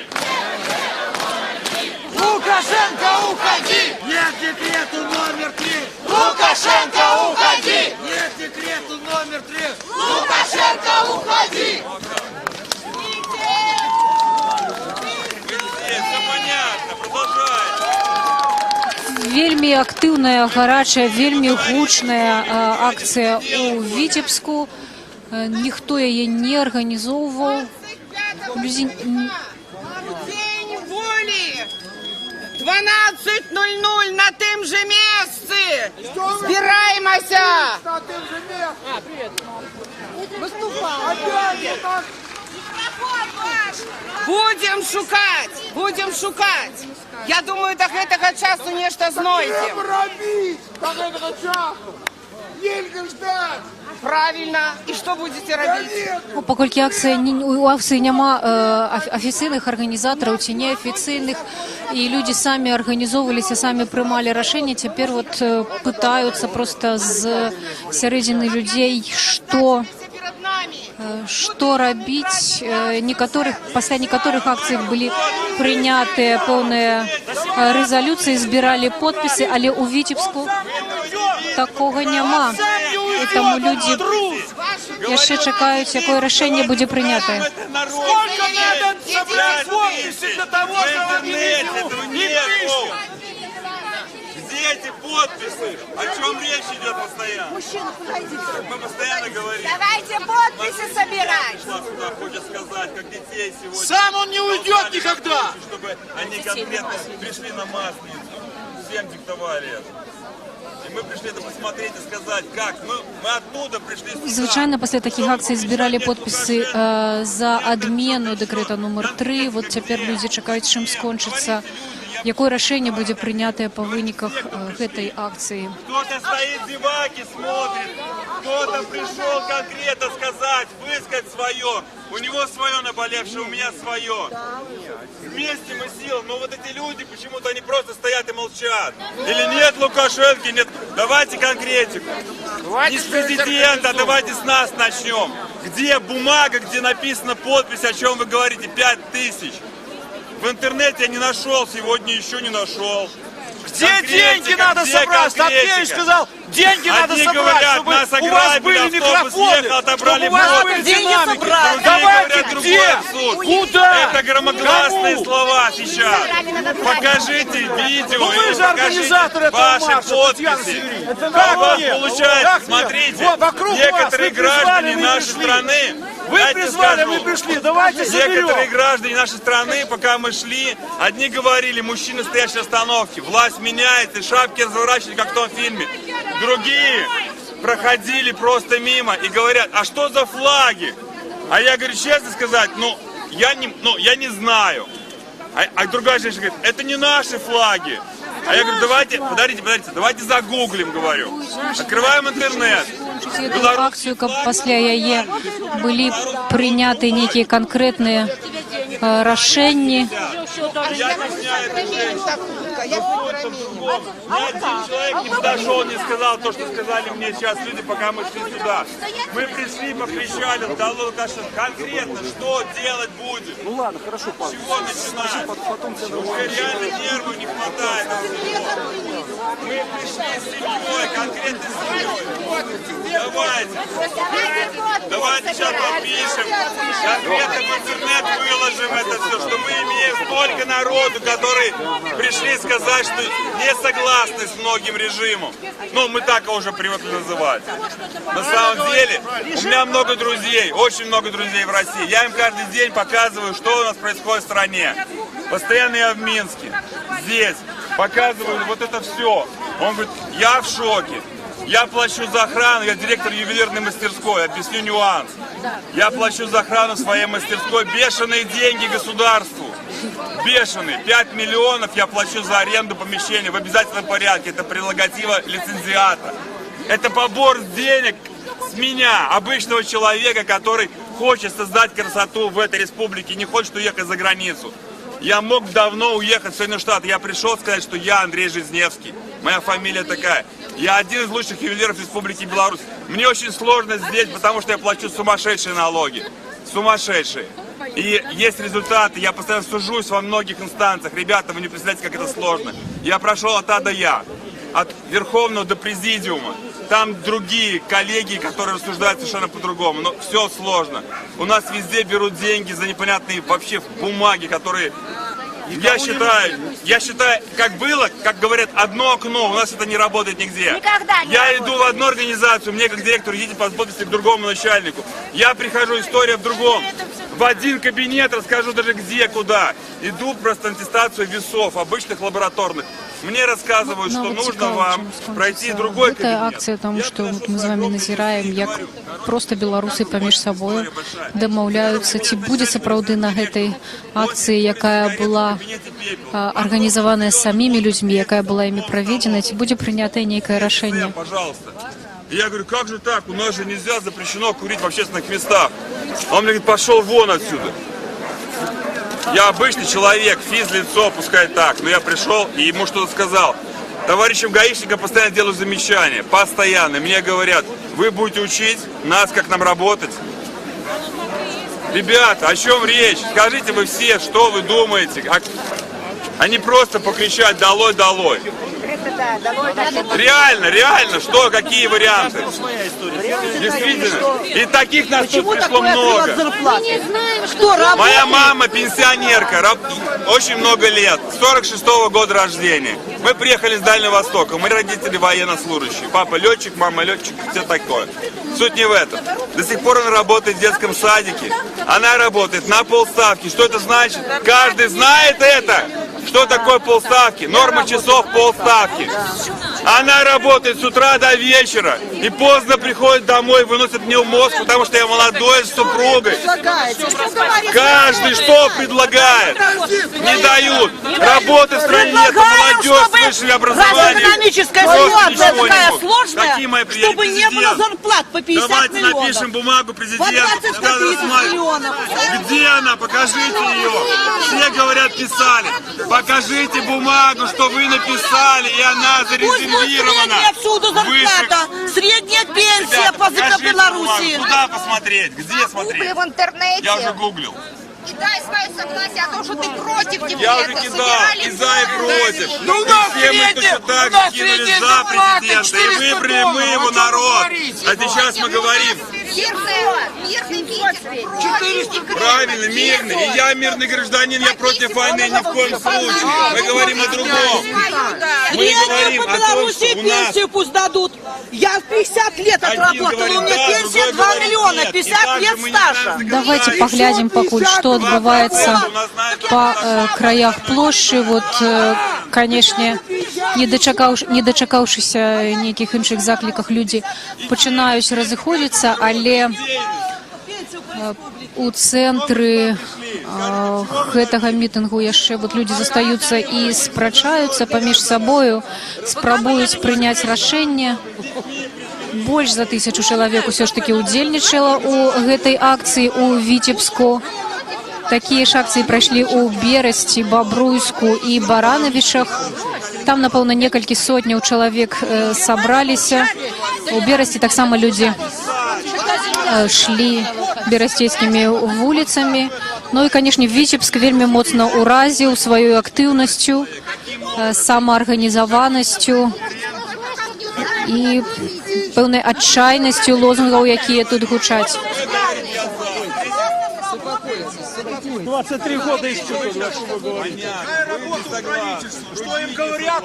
S10: Лукашенко, уходи! Нет декрету номер 3! Лукашенко, уходи! Нет декрету номер 3! Лукашенко, уходи!
S13: Все понятно, продолжай.
S2: Вельмі актыўная, гарачая, вельмі гучная акцыя у Витебску. Ніхто яе не арганізоўваў. Людзі...
S3: День воли! 12:00 на тем же месте! Збираємося! Будем шукать! Я думаю, до этого часу нечто знойдем. Правильно. И что будете робить?
S2: Паколькі у акцыі няма афіцыйных арганізатараў ці неафіцыйных, і людзі самі арганізоўваліся, самі прымалі рашэнне, цяпер вот пытаюцца просто з сярэдзіны людзей, што рабіць. Пасля некаторых акцый былі прынятыя пэўныя рэзалюцыі, збіралі подпісы, але ў Витебску такога няма. І таму людзі яшчэ чакаюць, якое рашэнне будзе прынятае.
S10: Сколько надо собрать подписи для того, чтобы не пишут?
S13: Где эти подписы? О чем речь идет постоянно?
S3: Мужчина, подойдите.
S13: Мы постоянно говорим.
S3: Давайте подписи собирать.
S13: Сюда хочет сказать, как детей сегодня.
S10: Сам он не уйдет никогда.
S13: Чтобы они конкретно пришли на Масленицу. Всем диктовали это. И мы пришли это посмотреть и сказать, как. Мы оттуда пришли сюда.
S2: Звычайна пасля такіх акцый збіралі подпісы за адмену дэкрэта номер 3. Вот цяпер людзі чакаюць, чым скончыцца, якое рашэнне будзе прынятае па выніках гэтай акцыі.
S13: Кто-то стоит, зеваки, смотрит. Кто-то пришел конкретно сказать, высказать свое. У него свое наболевшее, у меня свое. Вместе мы силы. Но вот эти люди, почему-то они просто стоят и молчат. Или нет Лукашенко, нет. Давайте конкретику. Не с президента, давайте с нас начнем. Где бумага, где написана подпись, о чем вы говорите, 5000. В интернете я не нашел, сегодня еще не нашел.
S10: Где деньги надо собрать? Статкевич сказал, деньги надо собрать,
S13: говорят,
S10: чтобы
S13: нас
S10: вас ограбили, автобус ехал, отобрали моды. Давайте другой абсурд.
S1: Куда?
S10: Это громогласные слова сейчас. Покажите видео
S1: вы
S10: и
S1: же организатор
S10: покажите
S1: этого
S10: ваши
S1: марша,
S10: подписи.
S1: Это
S10: Как у вас
S1: нет?
S10: получается?
S1: Как нет?
S10: Смотрите,
S1: Вот вокруг
S10: некоторые
S1: вас, вы призвали,
S10: граждане
S1: вы
S10: нашей
S1: пришли.
S10: страны,
S1: Вы
S10: дайте
S1: призвали,
S10: скажу,
S1: мы пришли, давайте соберем.
S10: некоторые граждане нашей страны, пока мы шли, одни говорили, мужчины стоящие на остановке, власть меняется, шапки разворачивали, как в том фильме. Другие проходили просто мимо и говорят, а что за флаги? А я говорю, честно сказать, я не знаю. А другая женщина говорит, это не наши флаги. А я говорю, давайте, подождите, давайте загуглим, говорю. Открываем интернет.
S2: Эту акцию, как після яе были приняты некие конкретные решения.
S10: Я объясняю этой женщине. Ни один человек не подошел, не сказал то, что сказали мне сейчас люди, пока мы шли сюда. Мы пришли, покричали, дало Лукашенко. Конкретно, что делать будем?
S5: Ну ладно, хорошо, пан.
S10: С чего начинать? Уже реально нервов не хватает. Мы пришли с семьей, конкретно с семьей. Давайте сейчас подпишем. Конкретно в интернет выложим это все, что мы имеем столько народу, которые пришли сказать, что не согласны с многим режимом. Мы так его уже привыкли называть. На самом деле, у меня много друзей, очень много друзей в России. Я им каждый день показываю, что у нас происходит в стране. Постоянно я в Минске, здесь, показываю вот это все. Он говорит, я в шоке. Я плачу за охрану, я директор ювелирной мастерской, объясню нюанс. Я плачу за охрану своей мастерской бешеные деньги государству. Бешеные. 5 миллионов я плачу за аренду помещения в обязательном порядке. Это прерогатива лицензиата. Это побор денег с меня, обычного человека, который хочет создать красоту в этой республике, не хочет уехать за границу. Я мог давно уехать в Соединенные Штаты. Я пришел сказать, что я Андрей Жизневский. Моя фамилия такая. Я один из лучших ювелиров Республики Беларусь. Мне очень сложно здесь, потому что я плачу сумасшедшие налоги. Сумасшедшие. И есть результаты. Я постоянно сужусь во многих инстанциях. Ребята, вы не представляете, как это сложно. Я прошел от А до Я. От Верховного до Президиума. Там другие коллеги, которые рассуждают совершенно по-другому. Но все сложно. У нас везде берут деньги за непонятные вообще бумаги, которые... Я считаю, как было, как говорят, одно окно, у нас это не работает нигде. Я иду в одну организацию, мне как директор идите по подписи к другому начальнику. Я прихожу, история в другом. В один кабинет, расскажу даже где, куда. Иду просто аттестацию весов, обычных лабораторных. Мне рассказывают, что нужно вам пройти другой кабинет.
S2: Это акція, тому що ми з вами назираємо, як просто білоруси поміж собою домовляються, ці буде сапраўды на гэтай акції, яка була організована самими людьми, яка була ими проведена, ці буде прийнято некое рішення.
S10: Пожалуйста. И я говорю, как же так? У нас же нельзя, запрещено курить в общественных местах. А он мне говорит, пошел вон отсюда. Я обычный человек, физлицо, пускай так. Но я пришел и ему что-то сказал. Товарищам гаишникам постоянно делаю замечания. Постоянно. Мне говорят, вы будете учить нас, как нам работать. Ребята, о чем речь? Скажите вы все, что вы думаете? А не просто покричать «долой, долой». Реально, что, какие варианты? Действительно. И таких нас тут пришло много. Моя мама пенсионерка, очень много лет, 46-го года рождения. Мы приехали с Дальнего Востока, мы родители военнослужащие. Папа летчик, мама летчик, все такое. Суть не в этом. До сих пор она работает в детском садике. Она работает на полставки. Что это значит? Каждый знает это. Что такое полставки? Норма часов полставки. Она работает с утра до вечера и поздно приходит домой, выносит мне мозг, потому что я молодой с супругой. Каждый что предлагает? Не дают. Работы в стране нет, молодежь с высшим образованием.
S8: Экономическая ситуация такая сложная, чтобы не было зарплат по 50
S10: Давайте
S8: миллионов.
S10: напишем бумагу президенту.
S8: По 20 миллионов.
S10: Где она? Покажите ее. Все говорят, писали. Покажите бумагу, что вы написали, и она зарезервирована.
S8: Отсюда зарплата, средняя пенсия по Беларуси.
S10: Куда посмотреть? Где смотреть?
S3: В интернете.
S10: Я уже гуглил.
S3: И дай свое согласие о том, что ты против декрета.
S10: Я уже кидал и за, и против.
S1: Ну, у нас
S10: все мы
S1: третий,
S10: точно так
S1: у нас
S10: же кинули
S1: третий
S10: за
S1: зарплата,
S10: президента. И
S1: 400
S10: выбрали мы его
S1: долларов.
S10: народ.
S1: О чем
S10: А сейчас мы говорим.
S3: Мирный митинг.
S10: Правильно, мирный. И я мирный гражданин, я против войны ни в коем случае. Мы говорим о другом. Мы говорим о том, что у нас...
S8: Пенсию пусть дадут. Я в 50 лет отработала, у меня пенсия 2 миллиона, 50 лет стажа.
S2: Давайте поглядим пакуль, что адбываецца па краях плошчы. Вот, канешне, не дачакаўшыся нейкіх іншых закліках, людзі пачынаюць разыходзіцца, але у цэнтры гэтага мітынгу яшчэ вот людзі застаюцца і спрачаюцца паміж сабою, спрабуюць прыняць рашэнне. Больш за 1000 чалавек усё ж таки удзельнічала у гэтай акцыі у Віцебску. Такія ж акцыі прайшлі ў Берасці, Бабруйску і Баранавічах. Там, напэўна, некалькі сотняў чалавек сабраліся. У Берасці таксама людзі шлі берасцейскімі вуліцамі. Ну і, канешне, Віцебск вельмі моцна ўразіў сваёй актыўнасцю, самаарганізаванасцю і пэўнай адчайнасцю лозунгаў, якія тут гучаць.
S15: 23 года их чувствуют, о чем вы говорите.
S10: Что им говорят?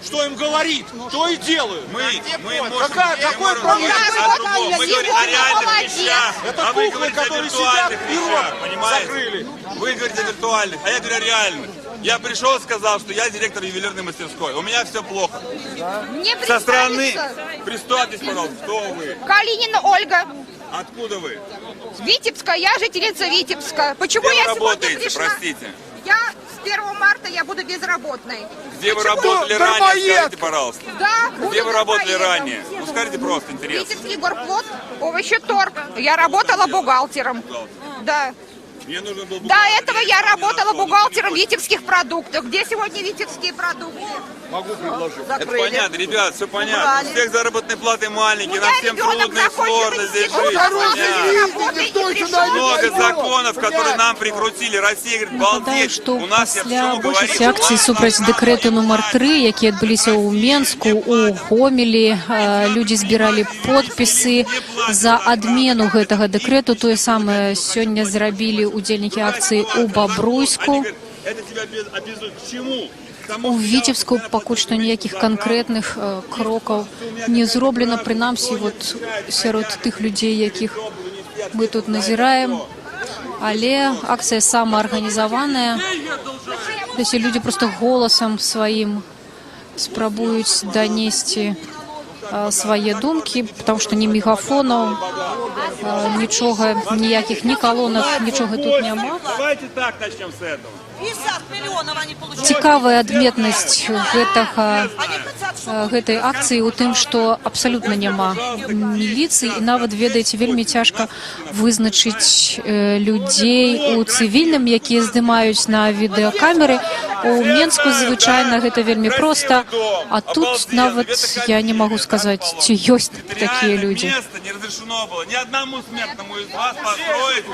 S15: Что им говорит, то и делают.
S10: Мы можем
S15: какой
S10: говорить о другом. Мы говорим о реальных вещах, а вы говорите о виртуальных вещах, понимаете? Вы говорите о виртуальных, а я говорю о реальных. Я пришел и сказал, что я директор ювелирной мастерской. У меня все плохо. Со стороны... Представьтесь, пожалуйста, кто вы?
S3: Калинина Ольга.
S10: Откуда вы?
S3: Витебска, я жительница Витебска. Почему
S10: Где
S3: я
S10: вы работаете,
S3: сегодня пришла?
S10: простите?
S3: Я с 1 марта я буду безработной.
S10: Где вы работали ранее, скажите, пожалуйста?
S3: Да.
S10: Где вы работали ранее? Ну, скажите просто, интересно.
S3: Витебский горплод, овощеторг. Я работала бухгалтером. Да.
S10: Мне нужно было
S3: До этого я работала бухгалтером витебских продуктов. Где сегодня витебские продукты?
S10: Могу предложить. Это понятно, ребят, все понятно. У всех заработные платы маленькие, нам всем трудно и сложно здесь жить. Понятно. Много законов, которые нам прикрутили. Россия говорит, балдеть, у нас я
S2: Пасля
S10: все
S2: большасці акцый супраць дэкрэту нумар 3, якія адбыліся ў Менску, у Гомелі, людзі збіралі подпісы за адмену гэтага дэкрэту. Тое самае сёння зрабілі удзельнікі акцыі ў Бабруйску. У Віцебску пакуль што ніякіх канкрэтных крокаў не зроблена, прынамсі вот сярод тых людзей, якіх мы тут назіраем. Але акцыя самаарганізаваная. Десь людзі проста голасам сваім спрабуюць данесці свае думкі, потому што ні мегафонаў, нічога, ніякіх, ні колонак, нічога тут няма.
S10: Давайте так начнем с этого.
S2: Цікавая адметнасць гэтай акцыі ў тым, што абсалютна няма міліцыі, і нават, ведаеце, вельмі цяжка вызначыць людзей у цывільным, якія здымаюць на відэакамеры. У Менску звычайна гэта вельмі проста, а тут нават я не магу сказаць, ці ёсць такія людзі.
S10: Не разрешено было ни одному смертному из вас построить.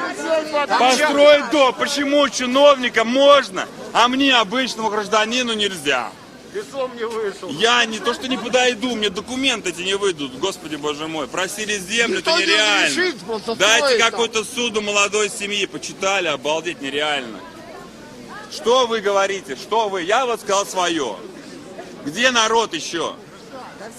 S15: Построить дом. Почему чиновникам можно, а мне, обычному гражданину, нельзя? Лицом не вышел.
S10: Я не то, что не подойду, мне документы эти не выйдут, господи боже мой. Просили землю, это нереально. Дайте какой-то суду молодой семьи, почитали, обалдеть, нереально. Что вы говорите, что вы? Я вот сказал свое. Где народ еще?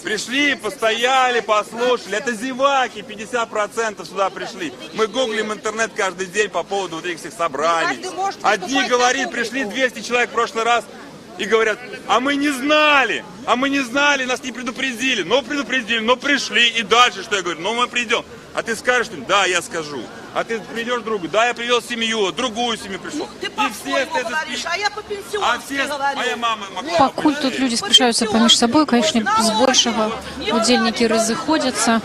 S10: Пришли, постояли, послушали. Это зеваки, 50% сюда пришли. Мы гуглим интернет каждый день по поводу вот этих всех собраний. Одни говорят, пришли 200 человек в прошлый раз и говорят, а мы не знали, нас не предупредили. Но предупредили, но пришли. И дальше что я говорю? Ну мы придем. А ты скажешь, что да, я скажу. А ты придешь другу, да, я привел семью, другую семью пришел.
S8: Ты по-своему говоришь, а я по-пенсионски говорю.
S10: Моя мама могла...
S2: Пакуль тут людзі спрачаюцца паміж сабой, конечно, збольшага удзельнікі разыходзяцца.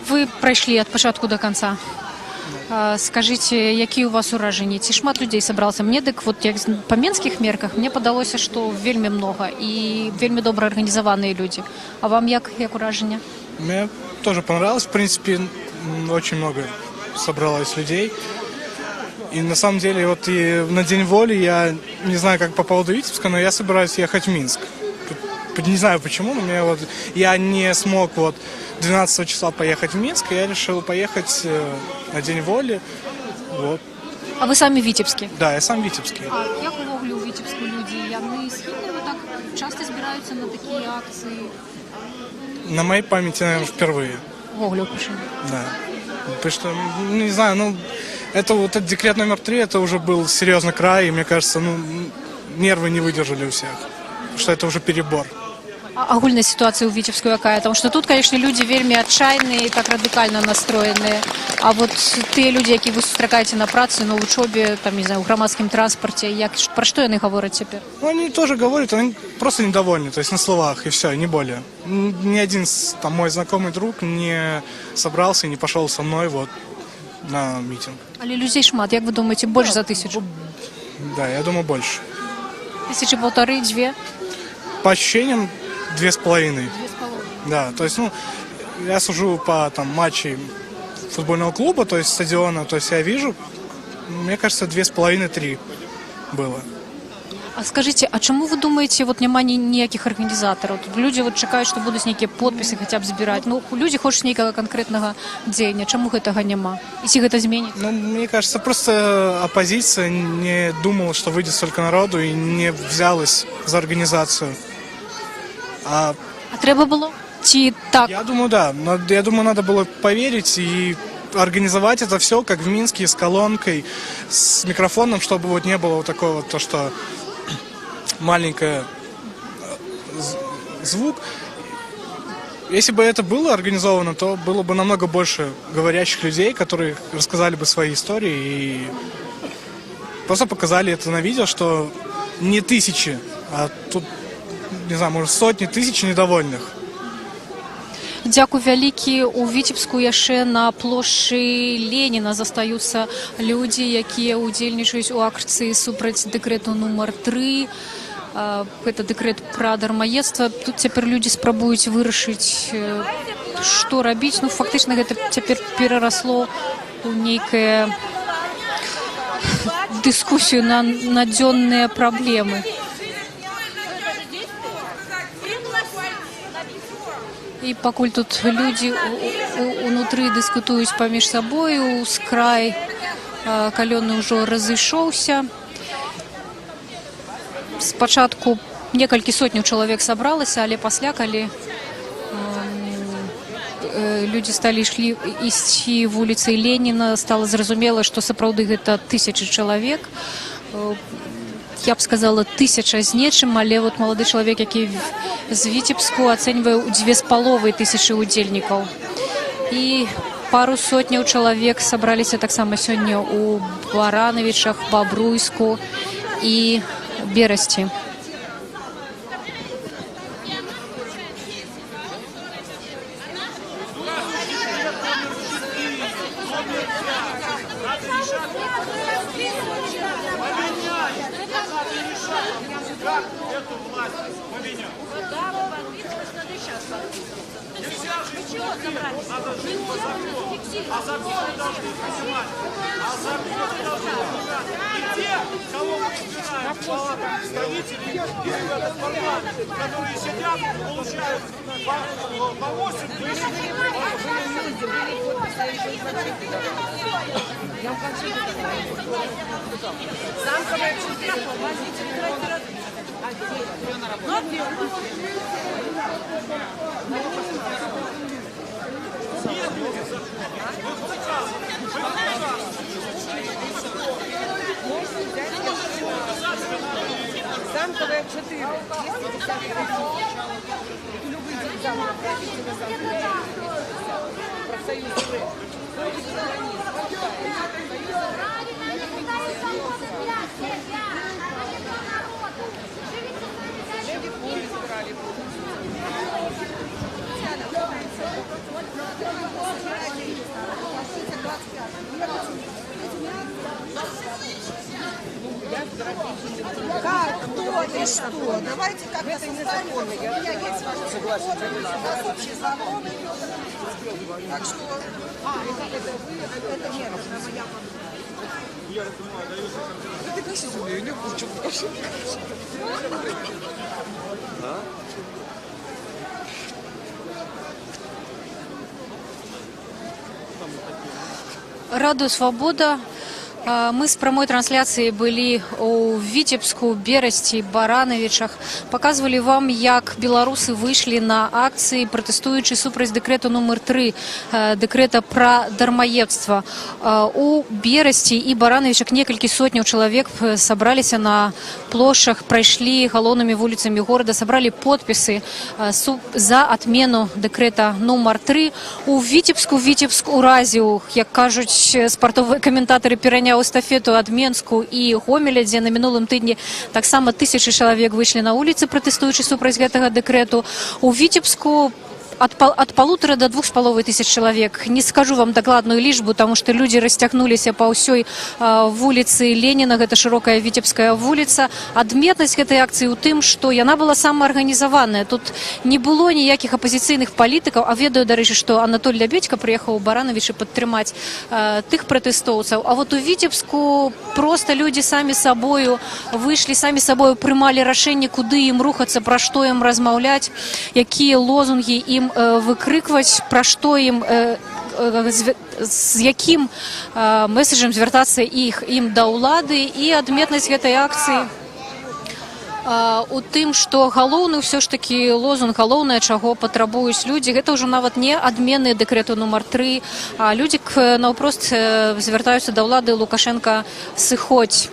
S2: Вы прайшлі ад пачатку до конца. Скажите, які у вас ураження? Ці шмат людей собрался? Мне дык вот як по менскіх мерках мне падалося, што вельмі много і вельмі добра арганізаваныя люди. А вам як ураження?
S16: Мне тоже понравилось, в принципе, очень много собралось людей. И на самом деле вот и на День воли я не знаю, как по поводу Витебска, но я собираюсь ехать в Минск. Не знаю почему, но я не смог 12 числа поехать в Минск, и я решил поехать на День воли. Вот.
S2: А вы сами витебские?
S16: Да, я сам витебский.
S2: А як увогуле у Витебску люди? Яны схильны так часто збираються на такие акции?
S16: На моей памяти, наверное, впервые.
S2: Увогуле пишем.
S16: Да. Потому что, не знаю, это вот этот декрет номер 3, это уже был серьезный край, и мне кажется, нервы не выдержали у всех. Что это уже перебор.
S2: А агульная ситуация у Витебску какая? Потому что тут, конечно, люди вельмі отчаянные и так радикально настроенные. А вот те люди, які вы сустракаете на праці, на учебе, там, не знаю, у громадском транспорте, про что они говорят теперь?
S16: Они тоже говорят, они просто недовольны, то есть на словах, и все, не более. Ни один мой знакомый друг не собрался и не пошел со мной на митинг.
S2: Але людей шмат, як вы думаете, больше за 1000?
S16: Да, я думаю, больше.
S2: 1500-2?
S16: По ощущениям, 2,5. Да, то есть, я сужу по матчей футбольного клуба, то есть стадиона, то есть я вижу, мне кажется, 2,5-3 было.
S2: А скажите, а чому ви думаєте, нема ніяких організаторів? Тут люди чекають, що будуть якісь підписи хоча б збирати. Люди хочуть ніякого конкретного дня. Чому гэтага нема? І ці гэта зменить?
S16: Мне кажется, просто оппозиция не думала, что выйдет столько народу и не взялась за организацию.
S2: А треба було? Чи так?
S16: Я думаю, да. Но я думаю, надо было поверить и организовать это все, как в Минске, с колонкой, с микрофоном, чтобы не было такого, то, что маленький звук. Если бы это было организовано, то было бы намного больше говорящих людей, которые рассказали бы свои истории и просто показали это на видео, что не тысячи, а тут, не знаю, может, сотни тысяч недовольных.
S2: Дякую вялікі. У Вітебску яшчэ на плошчы Леніна застаюцца людзі, якія ўдзельнічаюць у акцыі супраць дэкрэту нумар 3. Гэта дэкрэт пра дармаедства. Тут цяпер людзі спрабуюць вырашыць, што рабіць. Фактычна гэта цяпер перарасло ў нейкае дыскусію на надзённыя праблемы. І пакуль тут людзі унутры дыскутуюць паміж сабою, скрай калёны ўжо разышоўся. Спачатку некалькі сотняў чалавек сабралася, але пасля, калі людзі сталі ісці вуліцай Леніна, стала зразумела, што сапраўды гэта 1000 чалавек. Я б сказала 1000 з нечым, але малады чалавек, які з Вітебску, ацэньвае ў 2500 удзельнікаў. І пару сотняў чалавек сабраліся таксама сёння ў Баранавічах, Бабруйску і Берасці.
S10: Которые сидят, получают по 8 тысяч.
S8: Замковая 4. Любые экзамены, обратите на замковую. Профсоюз Г.
S7: Как, кто и что? Давайте как-то состояние. У меня есть согласие. У нас общий закон. Так что... это вы, это нет, это моя
S2: Радыё Свабода. Мы з прамой трансляцыі былі ў Віцебску, Берасці, Баранавічах. Паказвалі вам, як беларусы выйшлі на акцыі, пратэстуючы супраць дэкрэту нумар 3, дэкрэта пра дармаедства. У Берасці і Баранавічах некалькі сотняў чалавек сабраліся на плошах, прайшлі галоўнымі вуліцамі горада, сабралі подпісы за адмену дэкрэта нумар 3. У Віцебску уразіў, як кажуць спартовыя каментатары, пераняў эстафету ад Менску і Гомеля, дзе на мінулым тыдні таксама тысячы чалавек выйшлі на вуліцы, пратэстуючы супраць гэтага дэкрэту. У Віцебску от 1,5 до 2,5 тысяч чалавек. Не скажу вам дакладную лічбу, таму што людзі расцягнуліся па ўсёй вуліцы Леніна, гэта шырокая Віцебская вуліца. Адметнасць гэтай акцыі ў тым, што яна была самаарганізаваная. Тут не было ніякіх апазіцыйных палітыкаў, а ведаю, дарэчы, што Анатоль Лябедзька прыехаў у Баранавічы падтрымаць тых пратэстоўцаў. А вот у Віцебску проста людзі самі сабою выйшлі, самі сабою прымалі рашэнне, куды ім рухацца, пра што ім размаўляць, якія лозунгі ім выкрыкваць, пра што ім, з якім меседжам звяртацца ім да ўлады. І адметнасць гэтай акцыі у тым, што галоўны ўсё ж такі лозунг, галоўнае, чаго патрабуюць людзі, гэта ўжо нават не адмены дэкрэту нумар 3, а людзі наўпрост звяртаюцца да ўлады: Лукашенка, сыходзь.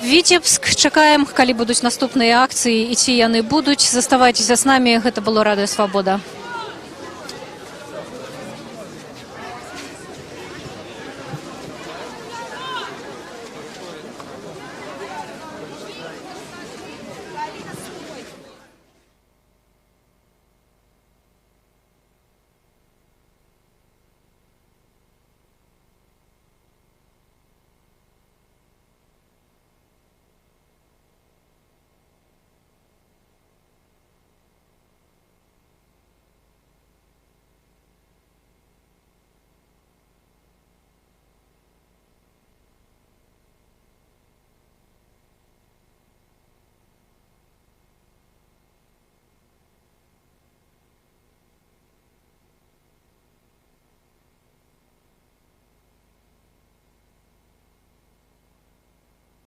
S2: Віцебск, чакаем, калі будуць наступныя акцыі і ці яны будуць. Заставайцеся з намі, гэта было Радыё Свабода.